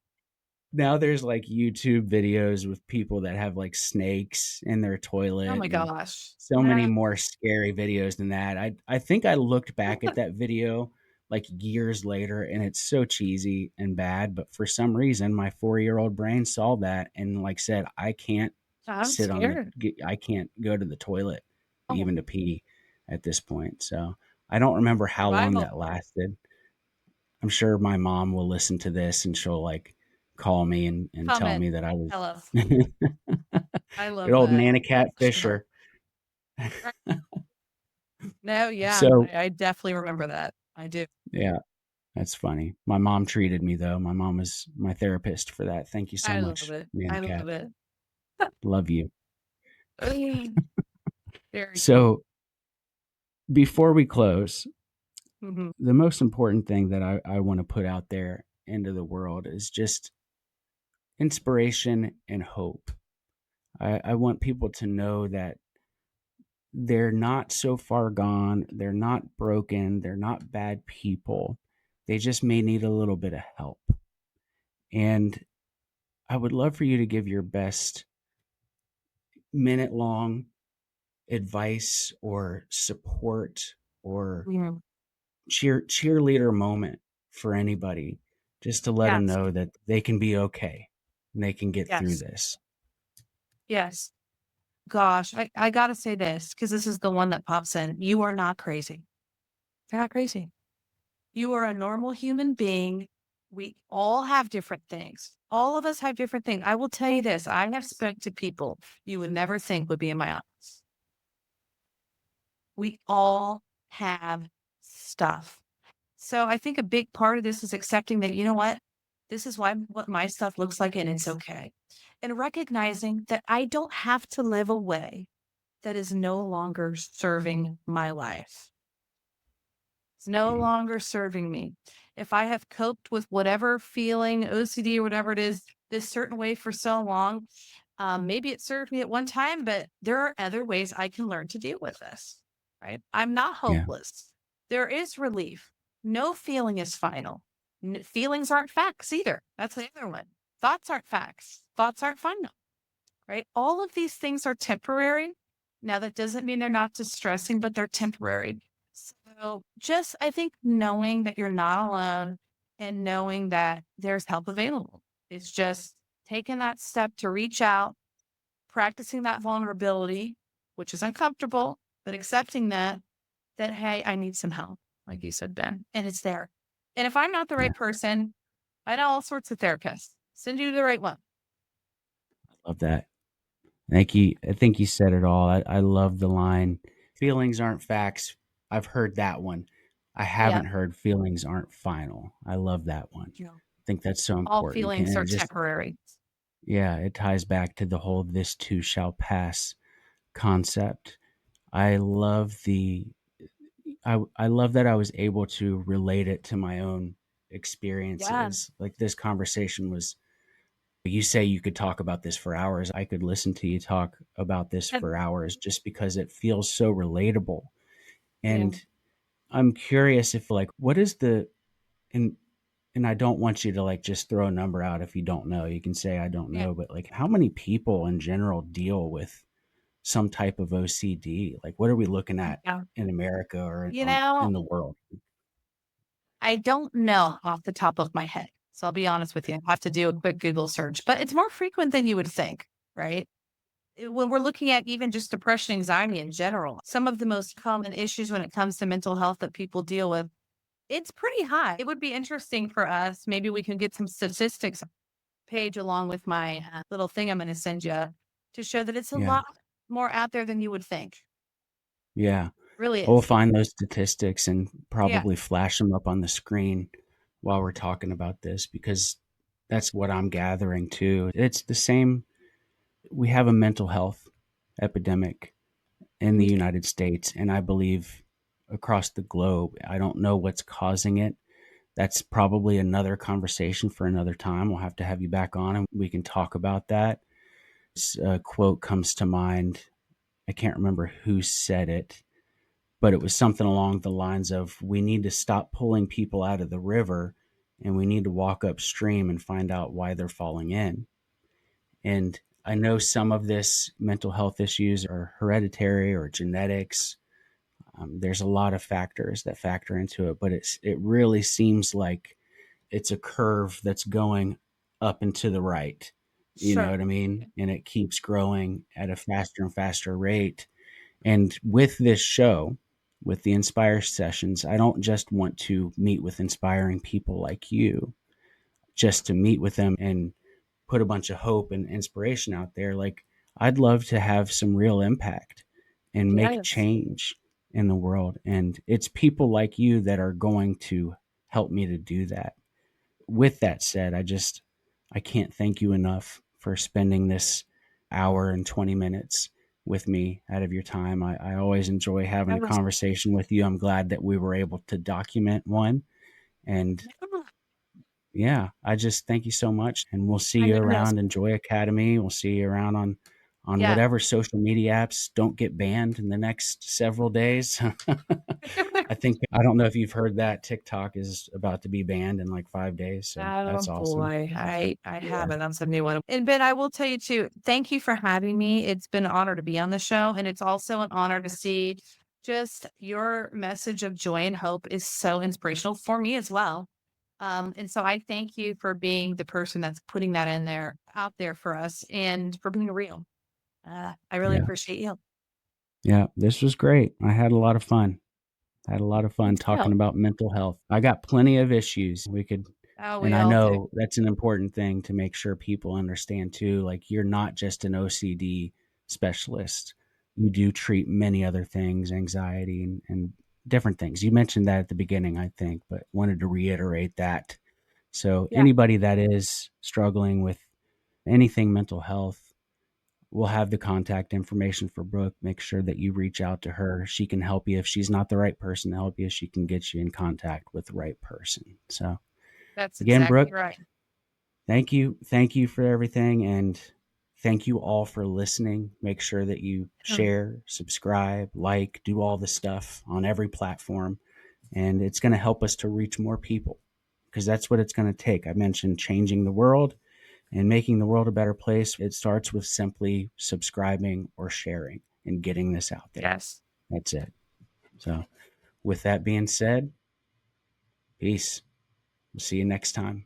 Speaker 1: Now there's like YouTube videos with people that have like snakes in their
Speaker 2: Oh
Speaker 1: toilet
Speaker 2: my
Speaker 1: and
Speaker 2: gosh.
Speaker 1: so many
Speaker 2: Yeah.
Speaker 1: more scary videos than that. I think I looked back at that video like years later and it's so cheesy and bad, but for some reason my 4-year-old brain saw that and like said I can't
Speaker 2: I'm scared.
Speaker 1: I can't go to the toilet
Speaker 2: Oh,
Speaker 1: even to pee at this point. So I don't remember how long
Speaker 2: survival.
Speaker 1: that lasted. I'm sure my mom will listen to this and she'll like call me and tell
Speaker 2: Comment.
Speaker 1: me that I was
Speaker 2: Tell us.
Speaker 1: good
Speaker 2: I love
Speaker 1: old
Speaker 2: that.
Speaker 1: Nana Cat
Speaker 2: Bless your heart.
Speaker 1: Fisher.
Speaker 2: Right. No, yeah,
Speaker 1: So
Speaker 2: I definitely remember that. I do.
Speaker 1: yeah, that's funny. My mom treated me though. My mom was my therapist for that. Thank you so
Speaker 2: I love
Speaker 1: much,
Speaker 2: it.
Speaker 1: Nana
Speaker 2: I
Speaker 1: Cat.
Speaker 2: love it.
Speaker 1: Love you.
Speaker 2: Very cool.
Speaker 1: So before we close,
Speaker 2: Mhm.
Speaker 1: the most important thing that I want to put out there into the world is just inspiration and hope. I want people to know that they're not so far gone. They're not broken. They're not bad people. They just may need a little bit of help. And I would love for you to give your best minute long advice or support or
Speaker 2: Mhm.
Speaker 1: cheerleader moment for anybody just to let them
Speaker 2: Yes.
Speaker 1: know that they can be okay and they can get through
Speaker 2: Yes.
Speaker 1: this.
Speaker 2: Yes. Gosh, I gotta say this because this is the one that pops in. You are not crazy. You're not crazy. You are a normal human being. We all have different things. All of us have different things. I will tell you this. I have spoke to people you would never think would be in my office. We all have stuff. So I think a big part of this is accepting that, you know what? This is what my stuff looks like and it's okay. And recognizing that I don't have to live a way that is no longer serving my life. It's no
Speaker 1: Mm,
Speaker 2: longer serving me. If I have coped with whatever feeling, OCD or whatever it is, this certain way for so long, maybe it served me at one time, but there are other ways I can learn to deal with this, right? I'm not
Speaker 1: yeah,
Speaker 2: hopeless. There is relief. No feeling is final. Feelings aren't facts either. That's the other one. Thoughts aren't facts. Thoughts aren't final, right? All of these things are temporary. Now, that doesn't mean they're not distressing, but they're temporary. So, just I think knowing that you're not alone and knowing that there's help available is just taking that step to reach out, practicing that vulnerability, which is uncomfortable, but accepting that, hey, I need some help, like you said, Ben, and it's there. And if I'm not the
Speaker 1: yeah,
Speaker 2: right person, I know all sorts of therapists. Send you to the right one.
Speaker 1: love that. Thank you. I think you said it all. I love the line, feelings aren't facts. I've heard that one. I
Speaker 2: Yeah.
Speaker 1: haven't heard feelings aren't final. I love that one.
Speaker 2: You know,
Speaker 1: I think that's so
Speaker 2: all
Speaker 1: important.
Speaker 2: feelings
Speaker 1: And
Speaker 2: are
Speaker 1: it just,
Speaker 2: temporary.
Speaker 1: yeah, it ties back to the whole this too shall pass concept. I love I love that I was able to relate it to my own
Speaker 2: Yeah.
Speaker 1: experiences. Like this conversation was, you say you could talk about this for hours. I could listen to you talk about this for
Speaker 2: And
Speaker 1: hours just because it feels so relatable.
Speaker 2: yeah.
Speaker 1: And I'm curious if like what is the in and I don't want you to like just throw a number out if you don't know. You can say I don't
Speaker 2: Yeah.
Speaker 1: know, but like how many people in general deal with some type of OCD? Like what are we looking at
Speaker 2: Yeah.
Speaker 1: in America
Speaker 2: You
Speaker 1: or
Speaker 2: know,
Speaker 1: in the world?
Speaker 2: I don't know off the top of my head. So I'll be honest with you. I have to do a quick Google search, but it's more frequent than you would think, right? When we're looking at even just depression, anxiety in general, some of the most common issues when it comes to mental health that people deal with, it's pretty high. It would be interesting for us. Maybe we can get some statistics page along with my little thing I'm going to send you to show that it's a
Speaker 1: Yeah.
Speaker 2: lot more out there than you would think.
Speaker 1: Yeah.
Speaker 2: Really
Speaker 1: We'll
Speaker 2: is.
Speaker 1: find those statistics and
Speaker 2: Yeah.
Speaker 1: probably flash them up on the screen while we're talking about this because that's what I'm gathering too. It's the same. We have a mental health epidemic in the
Speaker 2: Mhm.
Speaker 1: United States, and I believe across the globe. I don't know what's causing it. That's probably another conversation for another time. We'll have to have you back on and we can talk about that. A quote comes to mind. I can't remember who said it, but it was something along the lines of we need to stop pulling people out of the river and we need to walk upstream and find out why they're falling in. And I know some of this mental health issues are hereditary or genetics. There's a lot of factors that factor into it, but it really seems like it's a curve that's going up and to the right. You know
Speaker 2: Sure.
Speaker 1: what I mean? And it keeps growing at a faster and faster rate. And with this show, with the Inspire sessions, I don't just want to meet with inspiring people like you, just to meet with them and put a bunch of hope and inspiration out there. Like, I'd love to have some real impact and make
Speaker 2: Yes.
Speaker 1: change in the world. And it's people like you that are going to help me to do that. With that said, I can't thank you enough for spending this hour and 20 minutes with me out of your time. I always enjoy having a
Speaker 2: That was,
Speaker 1: conversation with you. I'm glad that we were able to document one. And yeah, I just thank you so much. And we'll see
Speaker 2: my
Speaker 1: you
Speaker 2: goodness.
Speaker 1: around Enjoy Academy. We'll see you around on
Speaker 2: Yeah.
Speaker 1: whatever social media apps don't get banned in the next several days. I don't know if you've heard that TikTok is about to be banned in like 5 days. So
Speaker 2: Oh
Speaker 1: that's awesome.
Speaker 2: boy, I
Speaker 1: Yeah.
Speaker 2: haven't. That's a new one. And Ben, I will tell you too, thank you for having me. It's been an honor to be on the show. And it's also an honor to see just your message of joy and hope is so inspirational for me as well. And so I thank you for being the person that's putting that in there out there for us and for being real. I really
Speaker 1: Yeah.
Speaker 2: appreciate you.
Speaker 1: Yeah. This was great. I had a lot of fun. I had a lot of
Speaker 2: Me
Speaker 1: fun
Speaker 2: too.
Speaker 1: talking about mental health. I got plenty of issues.
Speaker 2: Oh,
Speaker 1: And
Speaker 2: we
Speaker 1: I
Speaker 2: all do.
Speaker 1: know that's an important thing to make sure people understand too. Like, you're not just an OCD specialist. You do treat many other things, anxiety and different things. You mentioned that at the beginning, I think, but wanted to reiterate that. So
Speaker 2: Yeah,
Speaker 1: anybody that is struggling with anything mental health, we'll have the contact information for Brooke. Make sure that you reach out to her. She can help you. If she's not the right person to help you, she can get you in contact with the right person. So
Speaker 2: that's
Speaker 1: again,
Speaker 2: exactly
Speaker 1: Brooke,
Speaker 2: right.
Speaker 1: thank you. Thank you for everything. And thank you all for listening. Make sure that you
Speaker 2: Um,
Speaker 1: share, subscribe, like, do all the stuff on every platform. And it's going to help us to reach more people because that's what it's going to take. I mentioned changing the world and making the world a better place. It starts with simply subscribing or sharing and getting this out there.
Speaker 2: Yes.
Speaker 1: That's it. So, with that being said, peace. We'll see you next time.